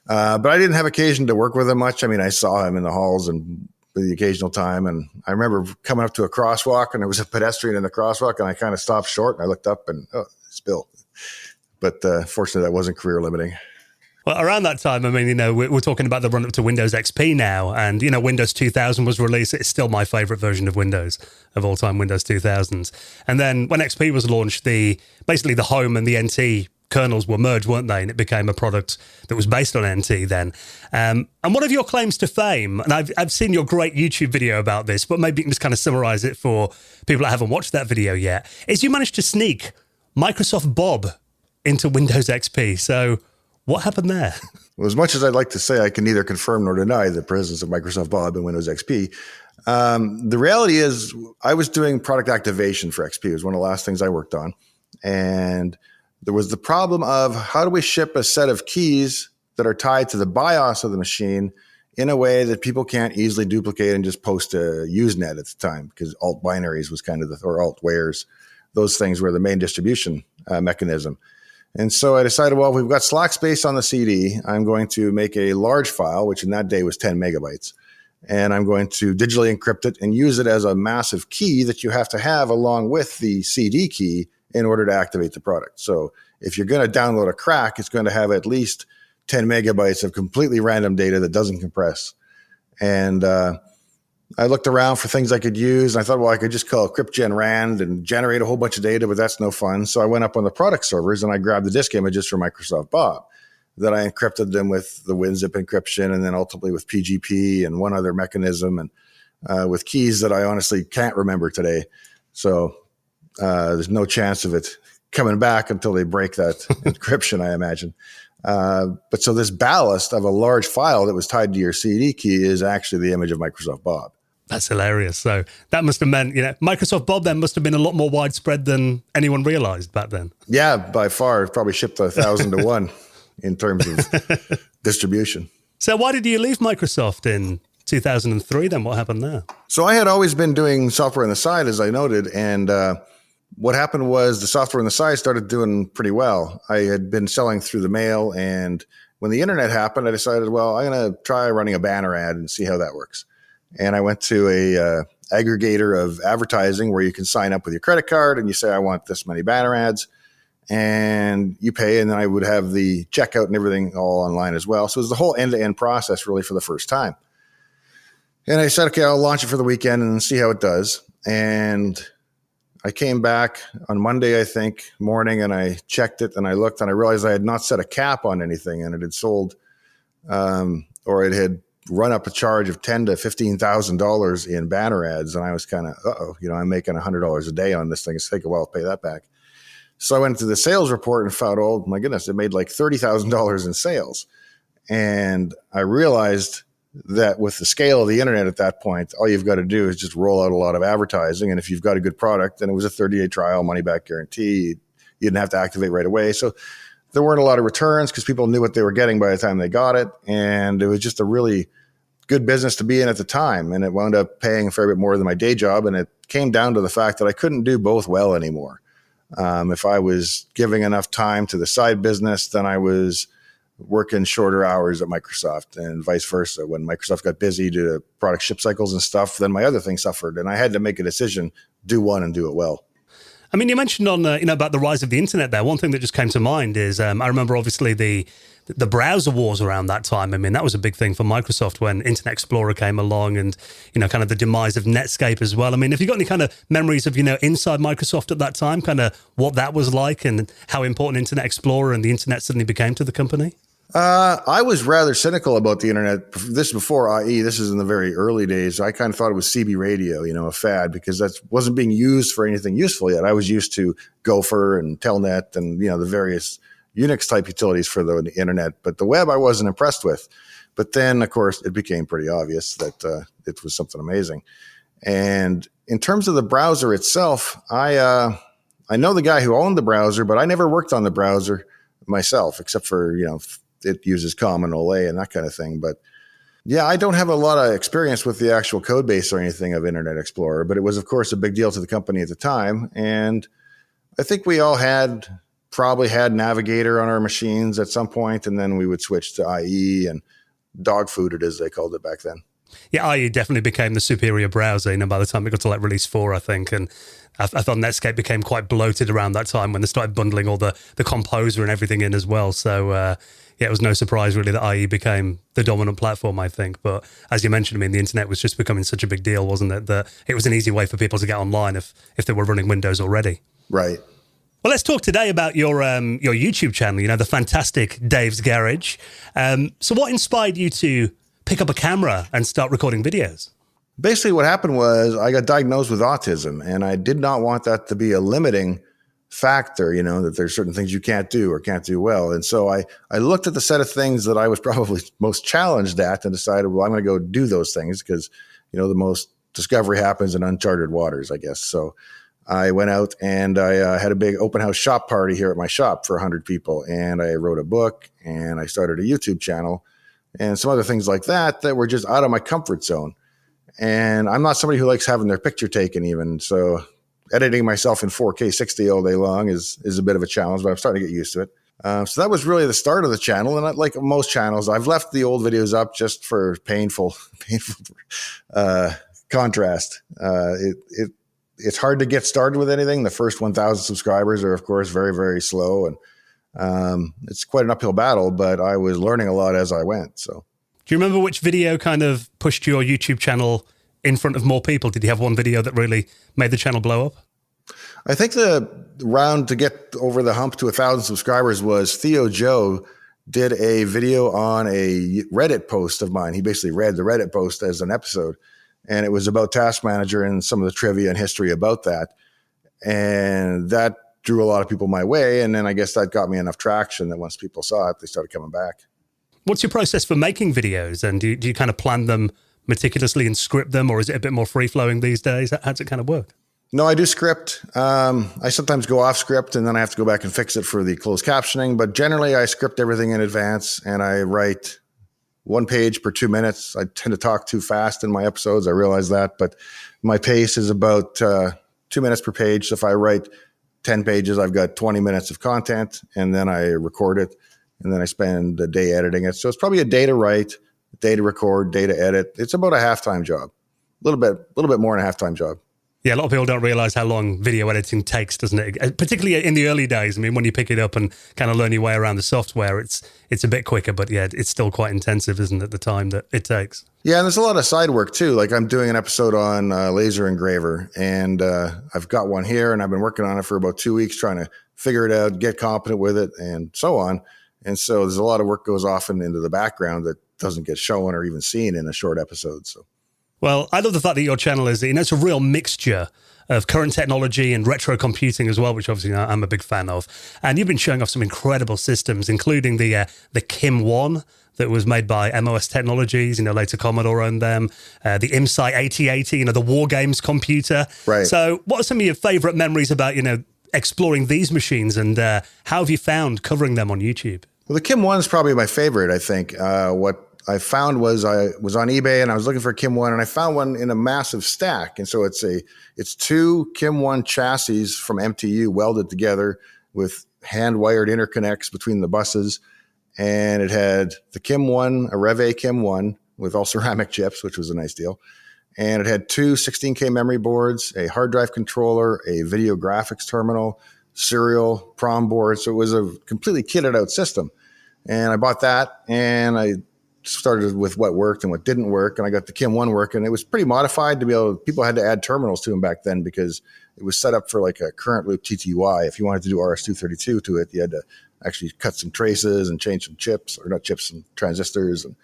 But I didn't have occasion to work with him much. I mean, I saw him in the halls and the occasional time. And I remember coming up to a crosswalk, and there was a pedestrian in the crosswalk, and I kind of stopped short, and I looked up, and it's Bill. but fortunately that wasn't career limiting. Well, around that time, I mean, you know, we're talking about the run up to Windows XP now, and, you know, Windows 2000 was released. It's still my favorite version of Windows of all time, Windows 2000s. And then when XP was launched, basically the home and the NT kernels were merged, weren't they? And it became a product that was based on NT then. And one of your claims to fame, and I've seen your great YouTube video about this, but maybe you can just kind of summarize it for people that haven't watched that video yet, is you managed to sneak Microsoft Bob into Windows XP. So what happened there? Well, as much as I'd like to say I can neither confirm nor deny the presence of Microsoft Bob in Windows XP, the reality is I was doing product activation for XP. It was one of the last things I worked on. And there was the problem of how do we ship a set of keys that are tied to the BIOS of the machine in a way that people can't easily duplicate and just post to Usenet at the time, because alt binaries was kind of or alt wares. Those things were the main distribution mechanism. And so I decided, well, if we've got slack space on the CD, I'm going to make a large file, which in that day was 10 megabytes. And I'm going to digitally encrypt it and use it as a massive key that you have to have along with the CD key in order to activate the product. So if you're going to download a crack, it's going to have at least 10 megabytes of completely random data that doesn't compress. And I looked around for things I could use, and I thought, well, I could just call cryptgenrand and generate a whole bunch of data, but that's no fun. So I went up on the product servers and I grabbed the disk images from Microsoft Bob. Then I encrypted them with the WinZip encryption, and then ultimately with PGP and one other mechanism, and with keys that I honestly can't remember today. So there's no chance of it coming back until they break that encryption, I imagine. But so this ballast of a large file that was tied to your CD key is actually the image of Microsoft Bob. That's hilarious. So that must have meant, you know, Microsoft Bob then must have been a lot more widespread than anyone realized back then. Yeah, by far. It probably shipped 1,000 to 1 in terms of distribution. So why did you leave Microsoft in 2003 then? What happened there? So I had always been doing software on the side, as I noted, and what happened was the software on the side started doing pretty well. I had been selling through the mail, and when the internet happened, I decided, well, I'm going to try running a banner ad and see how that works. And I went to a aggregator of advertising where you can sign up with your credit card and you say, I want this many banner ads, and you pay. And then I would have the checkout and everything all online as well. So it was the whole end-to-end process really for the first time. And I said, okay, I'll launch it for the weekend and see how it does. And I came back on Monday, I think, morning, and I checked it and I looked and I realized I had not set a cap on anything, and it had sold or it had run up a charge of $10,000 to $15,000 in banner ads. And I was kind of, I'm making $100 a day on this thing. It's take a while to pay that back. So I went to the sales report and found, oh my goodness, it made like $30,000 in sales. And I realized that with the scale of the internet at that point, all you've got to do is just roll out a lot of advertising. And if you've got a good product, then it was a 30-day trial, money back guarantee. You didn't have to activate right away. So there weren't a lot of returns because people knew what they were getting by the time they got it. And it was just a really good business to be in at the time. And it wound up paying a fair bit more than my day job. And it came down to the fact that I couldn't do both well anymore. If I was giving enough time to the side business, then I was working shorter hours at Microsoft, and vice versa. When Microsoft got busy due to product ship cycles and stuff, then my other thing suffered. And I had to make a decision, do one and do it well. I mean, you mentioned on about the rise of the internet there. One thing that just came to mind is I remember obviously the browser wars around that time. I mean, that was a big thing for Microsoft when Internet Explorer came along, and kind of the demise of Netscape as well. I mean, have you got any kind of memories of inside Microsoft at that time, kind of what that was like and how important Internet Explorer and the internet suddenly became to the company? I was rather cynical about the internet. This before IE. This is in the very early days. I kind of thought it was CB radio, a fad, because that wasn't being used for anything useful yet. I was used to Gopher and Telnet and the various Unix type utilities for the internet, but the web I wasn't impressed with. But then, of course, it became pretty obvious that it was something amazing. And in terms of the browser itself, I know the guy who owned the browser, but I never worked on the browser myself, except for it uses Common OLE and that kind of thing. But yeah, I don't have a lot of experience with the actual code base or anything of Internet Explorer, but it was, of course, a big deal to the company at the time. And I think we all probably had Navigator on our machines at some point, and then we would switch to IE and dog fooded, as they called it back then. Yeah, IE definitely became the superior browser, by the time it got to like release 4, I think. And I thought Netscape became quite bloated around that time when they started bundling all the Composer and everything in as well. So, yeah, it was no surprise really that IE became the dominant platform, I think. But as you mentioned, the internet was just becoming such a big deal, wasn't it? That it was an easy way for people to get online if they were running Windows already. Right. Well, let's talk today about your YouTube channel, the fantastic Dave's Garage. So what inspired you to pick up a camera and start recording videos? Basically, what happened was I got diagnosed with autism, and I did not want that to be a limiting factor, that there's certain things you can't do or can't do well. And so I looked at the set of things that I was probably most challenged at and decided, well, I'm going to go do those things because, the most discovery happens in uncharted waters, I guess. So I went out and I had a big open house shop party here at my shop for 100 people. And I wrote a book and I started a YouTube channel and some other things like that were just out of my comfort zone. And I'm not somebody who likes having their picture taken even. So editing myself in 4K 60 all day long is a bit of a challenge, but I'm starting to get used to it. So that was really the start of the channel. And like most channels, I've left the old videos up just for painful contrast. It's hard to get started with anything. The first 1,000 subscribers are, of course, very, very slow. And it's quite an uphill battle, but I was learning a lot as I went. So, do you remember which video kind of pushed your YouTube channel in front of more people? Did you have one video that really made the channel blow up? I think the round to get over the hump to 1,000 subscribers was Theo Joe did a video on a Reddit post of mine. He basically read the Reddit post as an episode, and it was about Task Manager and some of the trivia and history about that. And that drew a lot of people my way. And then I guess that got me enough traction that once people saw it, they started coming back. What's your process for making videos? And do you kind of plan them meticulously and script them, or is it a bit more free-flowing these days? How does it kind of work? No, I do script. I sometimes go off script and then I have to go back and fix it for the closed captioning. But generally, I script everything in advance and I write 1 page per 2 minutes. I tend to talk too fast in my episodes. I realize that. But my pace is about 2 minutes per page. So if I write 10 pages, I've got 20 minutes of content and then I record it. And then I spend a day editing it. So it's probably a day to write, a day to record, day to edit. It's about a half-time job. A little bit more than a half-time job. Yeah, a lot of people don't realize how long video editing takes, doesn't it? Particularly in the early days. When you pick it up and kind of learn your way around the software, it's a bit quicker, but yeah, it's still quite intensive, isn't it, the time that it takes? Yeah, and there's a lot of side work too. Like I'm doing an episode on laser engraver, and I've got one here, and I've been working on it for about 2 weeks, trying to figure it out, get competent with it, and so on. And so there's a lot of work goes often into the background that doesn't get shown or even seen in a short episode. So. Well, I love the fact that your channel is, it's a real mixture of current technology and retro computing as well, which obviously I'm a big fan of. And you've been showing off some incredible systems, including the Kim 1 that was made by MOS Technologies, later Commodore owned them, the IMSI 8080, the War Games computer. Right. So what are some of your favorite memories about, exploring these machines, and how have you found covering them on YouTube? Well, the Kim 1 is probably my favorite, I think. What I found was I was on eBay and I was looking for a Kim 1 and I found one in a massive stack. And so it's 2 Kim 1 chassis from MTU welded together with hand wired interconnects between the buses. And it had the Kim 1, a Rev A Kim 1 with all ceramic chips, which was a nice deal. And it had 2 16K memory boards, a hard drive controller, a video graphics terminal, serial, prom board. So it was a completely kitted out system. And I bought that and I started with what worked and what didn't work. And I got the Kim 1 working. It was pretty modified to be able, people had to add terminals to them back then because it was set up for like a current loop TTY. If you wanted to do RS-232 to it, you had to actually cut some traces and change some chips, or not chips, some transistors. And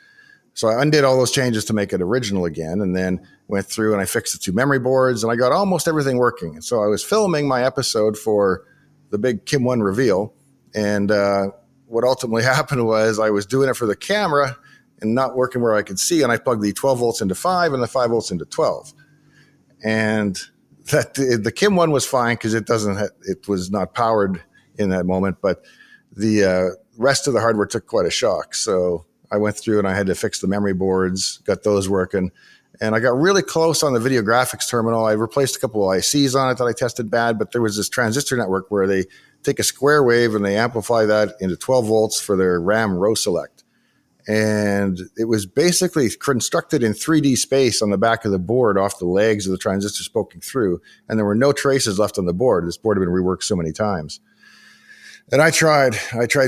so I undid all those changes to make it original again, and then went through and I fixed the 2 memory boards and I got almost everything working. And so I was filming my episode for the big Kim 1 reveal. And what ultimately happened was I was doing it for the camera and not working where I could see. And I plugged the 12 volts into 5 and the 5 volts into 12. And that the Kim 1 was fine because it was not powered in that moment, but the rest of the hardware took quite a shock. So I went through and I had to fix the memory boards, got those working. And I got really close on the video graphics terminal. I replaced a couple of ICs on it that I tested bad, but there was this transistor network where they take a square wave and they amplify that into 12 volts for their RAM row select. And it was basically constructed in 3D space on the back of the board off the legs of the transistors poking through. And there were no traces left on the board. This board had been reworked so many times. And I tried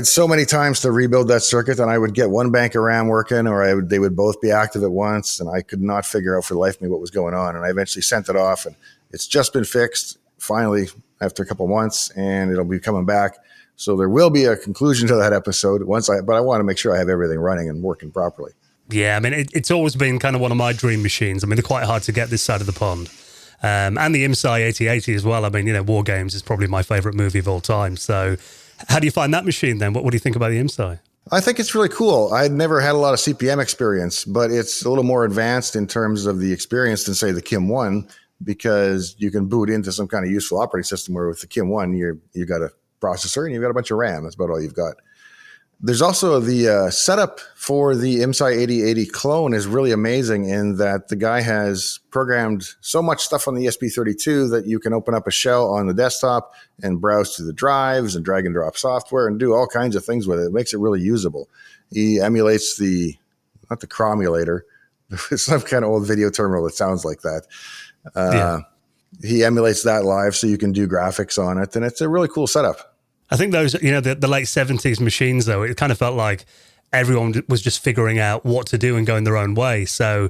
so many times to rebuild that circuit, and I would get one bank of RAM working, or they would both be active at once. And I could not figure out for the life of me what was going on. And I eventually sent it off, and it's just been fixed finally after a couple of months, and it'll be coming back. So there will be a conclusion to that episode but I want to make sure I have everything running and working properly. Yeah, I mean, it's always been kind of one of my dream machines. I mean, they're quite hard to get this side of the pond. And the IMSI 8080 as well. I mean, War Games is probably my favorite movie of all time. So how do you find that machine then? What do you think about the IMSI? I think it's really cool. I'd never had a lot of CPM experience, but it's a little more advanced in terms of the experience than, say, the Kim 1, because you can boot into some kind of useful operating system, where with the Kim 1, you got a processor and you've got a bunch of RAM. That's about all you've got. There's also the setup for the IMSI 8080 clone is really amazing in that the guy has programmed so much stuff on the ESP32 that you can open up a shell on the desktop and browse through the drives and drag and drop software and do all kinds of things with it. It makes it really usable. He emulates not the Cromulator, some kind of old video terminal that sounds like that. He emulates that live so you can do graphics on it, and it's a really cool setup. I think those, the late 70s machines, though, it kind of felt like everyone was just figuring out what to do and going their own way. So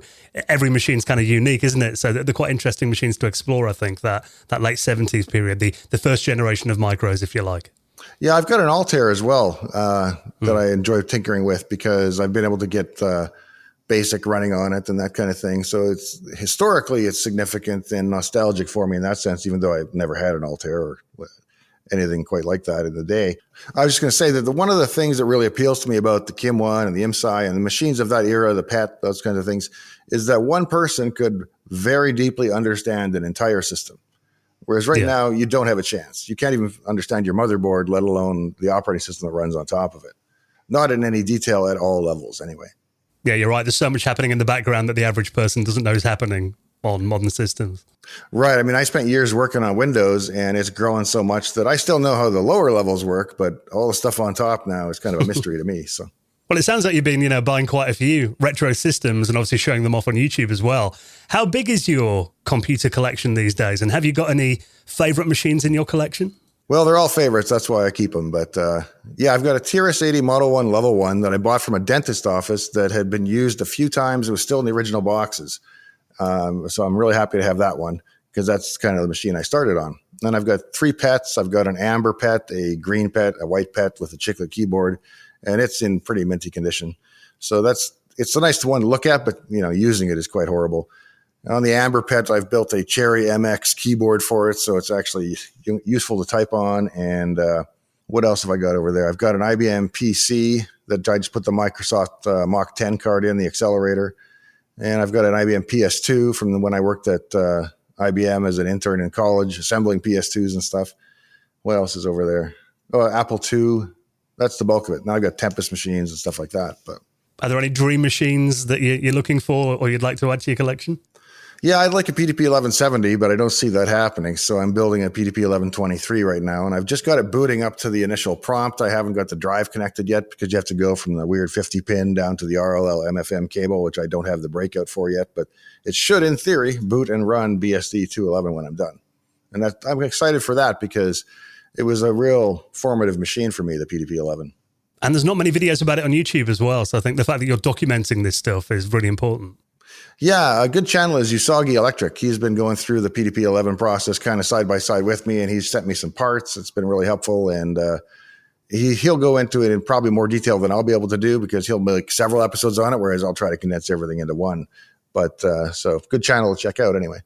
every machine's kind of unique, isn't it? So they're quite interesting machines to explore, I think, that late 70s period, the first generation of micros, if you like. Yeah, I've got an Altair as well that I enjoy tinkering with, because I've been able to get BASIC running on it and that kind of thing. So historically it's significant and nostalgic for me in that sense, even though I've never had an Altair or anything quite like that in the day. I was just going to say that one of the things that really appeals to me about the Kim 1 and the IMSI and the machines of that era, the PET, those kinds of things, is that one person could very deeply understand an entire system. Whereas now you don't have a chance. You can't even understand your motherboard, let alone the operating system that runs on top of it. Not in any detail at all levels anyway. Yeah, you're right. There's so much happening in the background that the average person doesn't know is happening on modern systems. Right. I mean, I spent years working on Windows, and it's growing so much that I still know how the lower levels work, but all the stuff on top now is kind of a mystery to me. So, well, it sounds like you've been, buying quite a few retro systems and obviously showing them off on YouTube as well. How big is your computer collection these days? And have you got any favorite machines in your collection? Well, they're all favorites. That's why I keep them. But I've got a TRS-80 Model 1 Level 1 that I bought from a dentist office that had been used a few times. It was still in the original boxes. So I'm really happy to have that one, because that's kind of the machine I started on. Then I've got 3 PETs. I've got an amber PET, a green PET, a white PET with a chiclet keyboard, and it's in pretty minty condition. So it's a nice one to look at, but using it is quite horrible. On the amber PET, I've built a Cherry MX keyboard for it, so it's actually useful to type on. And what else have I got over there? I've got an IBM PC that I just put the Microsoft Mach 10 card in, the accelerator. And I've got an IBM PS2 from when I worked at IBM as an intern in college, assembling PS2s and stuff. What else is over there? Oh, Apple II. That's the bulk of it. Now I've got Tempest machines and stuff like that. But are there any dream machines that you're looking for or you'd like to add to your collection? Yeah, I'd like a PDP 1170, but I don't see that happening. So I'm building a PDP 1123 right now, and I've just got it booting up to the initial prompt. I haven't got the drive connected yet, because you have to go from the weird 50 pin down to the RLL MFM cable, which I don't have the breakout for yet, but it should, in theory, boot and run BSD 211 when I'm done. And I'm excited for that, because it was a real formative machine for me, the PDP 11. And there's not many videos about it on YouTube as well. So I think the fact that you're documenting this stuff is really important. Yeah, a good channel is Usagi Electric. He's been going through the PDP-11 process kind of side by side with me, and he's sent me some parts. It's been really helpful, and he'll go into it in probably more detail than I'll be able to do, because he'll make several episodes on it, whereas I'll try to condense everything into one. But so good channel to check out anyway.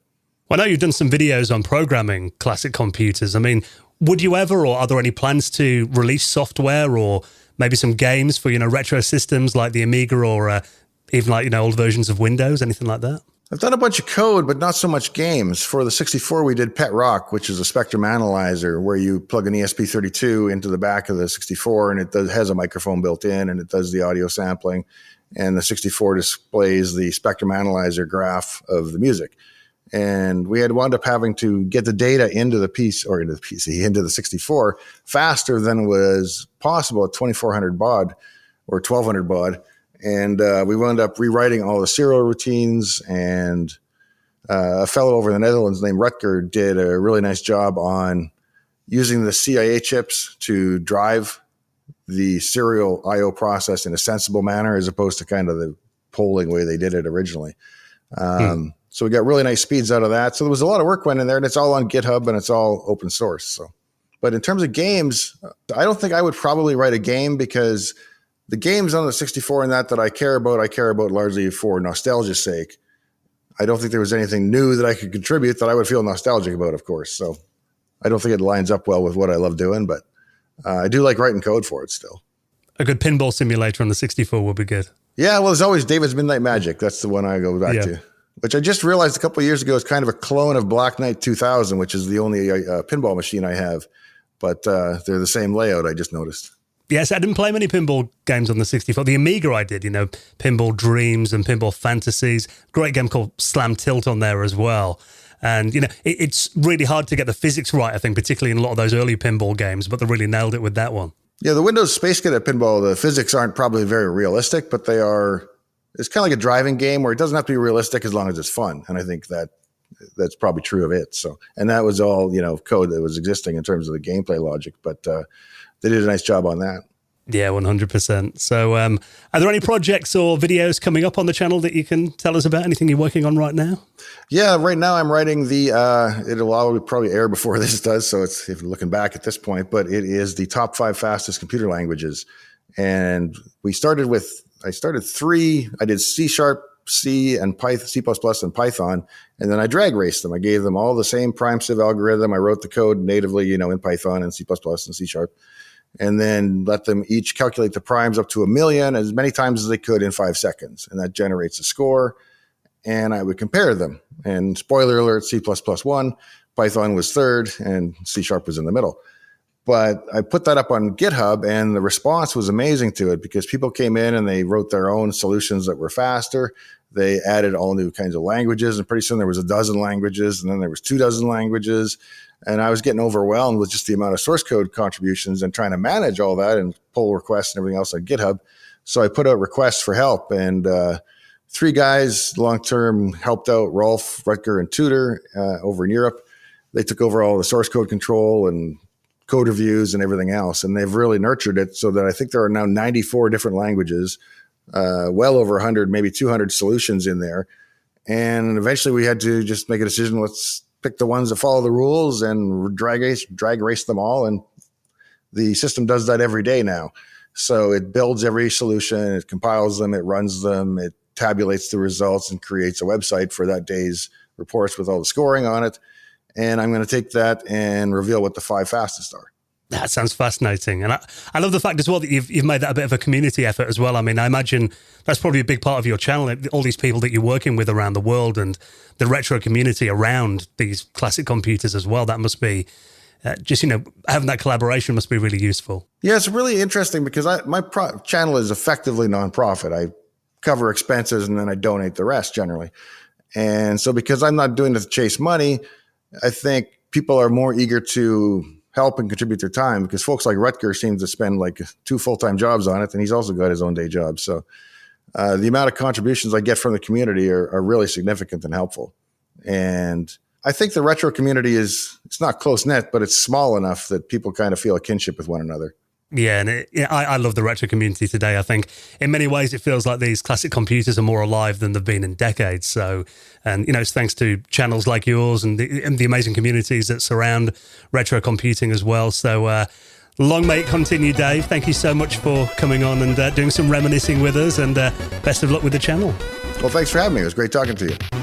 Well, I know you've done some videos on programming classic computers. I mean, would you ever, or are there any plans to release software or maybe some games for, retro systems like the Amiga or even like, old versions of Windows, anything like that? I've done a bunch of code, but not so much games. For the 64, we did Pet Rock, which is a spectrum analyzer where you plug an ESP32 into the back of the 64, and it has a microphone built in, and it does the audio sampling. And the 64 displays the spectrum analyzer graph of the music. And we had wound up having to get the data into the the 64 faster than was possible at 2400 baud or 1200 baud. And we wound up rewriting all the serial routines, and a fellow over in the Netherlands named Rutger did a really nice job on using the CIA chips to drive the serial I/O process in a sensible manner, as opposed to kind of the polling way they did it originally. So we got really nice speeds out of that. So there was a lot of work went in there, and it's all on GitHub and it's all open source. So, but in terms of games, I don't think I would probably write a game, because the games on the 64 and that I care about largely for nostalgia's sake. I don't think there was anything new that I could contribute that I would feel nostalgic about, of course. So I don't think it lines up well with what I love doing, but I do like writing code for it still. A good pinball simulator on the 64 would be good. Yeah, well, there's always David's Midnight Magic. That's the one I go back to, which I just realized a couple of years ago is kind of a clone of Black Knight 2000, which is the only pinball machine I have. But they're the same layout, I just noticed. Yes, I didn't play many pinball games on the 64. The Amiga I did, Pinball Dreams and Pinball Fantasies. Great game called Slam Tilt on there as well. And, it's really hard to get the physics right, I think, particularly in a lot of those early pinball games, but they really nailed it with that one. Yeah, the Windows Space Cadet pinball, the physics aren't probably very realistic, but they are. It's kind of like a driving game where it doesn't have to be realistic as long as it's fun. And I think that's probably true of it. So, and that was all, code that was existing in terms of the gameplay logic, but they did a nice job on that. Yeah, 100%. So are there any projects or videos coming up on the channel that you can tell us about? Anything you're working on right now? Yeah, right now I'm writing it'll probably air before this does, so it's if you're looking back at this point, but it is the top 5 fastest computer languages. And I started 3. I did C#, C, and Python, C++, and Python, and then I drag raced them. I gave them all the same prime civ algorithm. I wrote the code natively, in Python and C++ and C#. And then let them each calculate the primes up to 1 million as many times as they could in 5 seconds. And that generates a score. And I would compare them. And spoiler alert, C++ won, Python was third, and C# was in the middle. But I put that up on GitHub, and the response was amazing to it, because people came in and they wrote their own solutions that were faster. They added all new kinds of languages, and pretty soon there was 12 languages, and then there was 24 languages. And I was getting overwhelmed with just the amount of source code contributions and trying to manage all that and pull requests and everything else on GitHub. So I put out requests for help, and 3 guys long-term helped out, Rolf, Rutger, and Tudor over in Europe. They took over all the source code control and code reviews and everything else. And they've really nurtured it so that I think there are now 94 different languages, well over 100, maybe 200 solutions in there. And eventually we had to just make a decision. Let's pick the ones that follow the rules and drag race them all. And the system does that every day now. So it builds every solution, it compiles them, it runs them, it tabulates the results and creates a website for that day's reports with all the scoring on it. And I'm going to take that and reveal what the 5 fastest are. That sounds fascinating. And I love the fact as well that you've made that a bit of a community effort as well. I mean, I imagine that's probably a big part of your channel, all these people that you're working with around the world and the retro community around these classic computers as well. That must be having that collaboration must be really useful. Yeah, it's really interesting because my channel is effectively nonprofit. I cover expenses and then I donate the rest generally. And so because I'm not doing it to chase money, I think people are more eager to help and contribute their time, because folks like Rutger seem to spend like 2 full-time jobs on it, and he's also got his own day job. So the amount of contributions I get from the community are really significant and helpful. And I think the retro community it's not close-knit, but it's small enough that people kind of feel a kinship with one another. Yeah, and I love the retro community today. I think in many ways it feels like these classic computers are more alive than they've been in decades. So, and it's thanks to channels like yours and the amazing communities that surround retro computing as well. So long may it continue, Dave. Thank you so much for coming on and doing some reminiscing with us, and best of luck with the channel. Well, thanks for having me. It was great talking to you.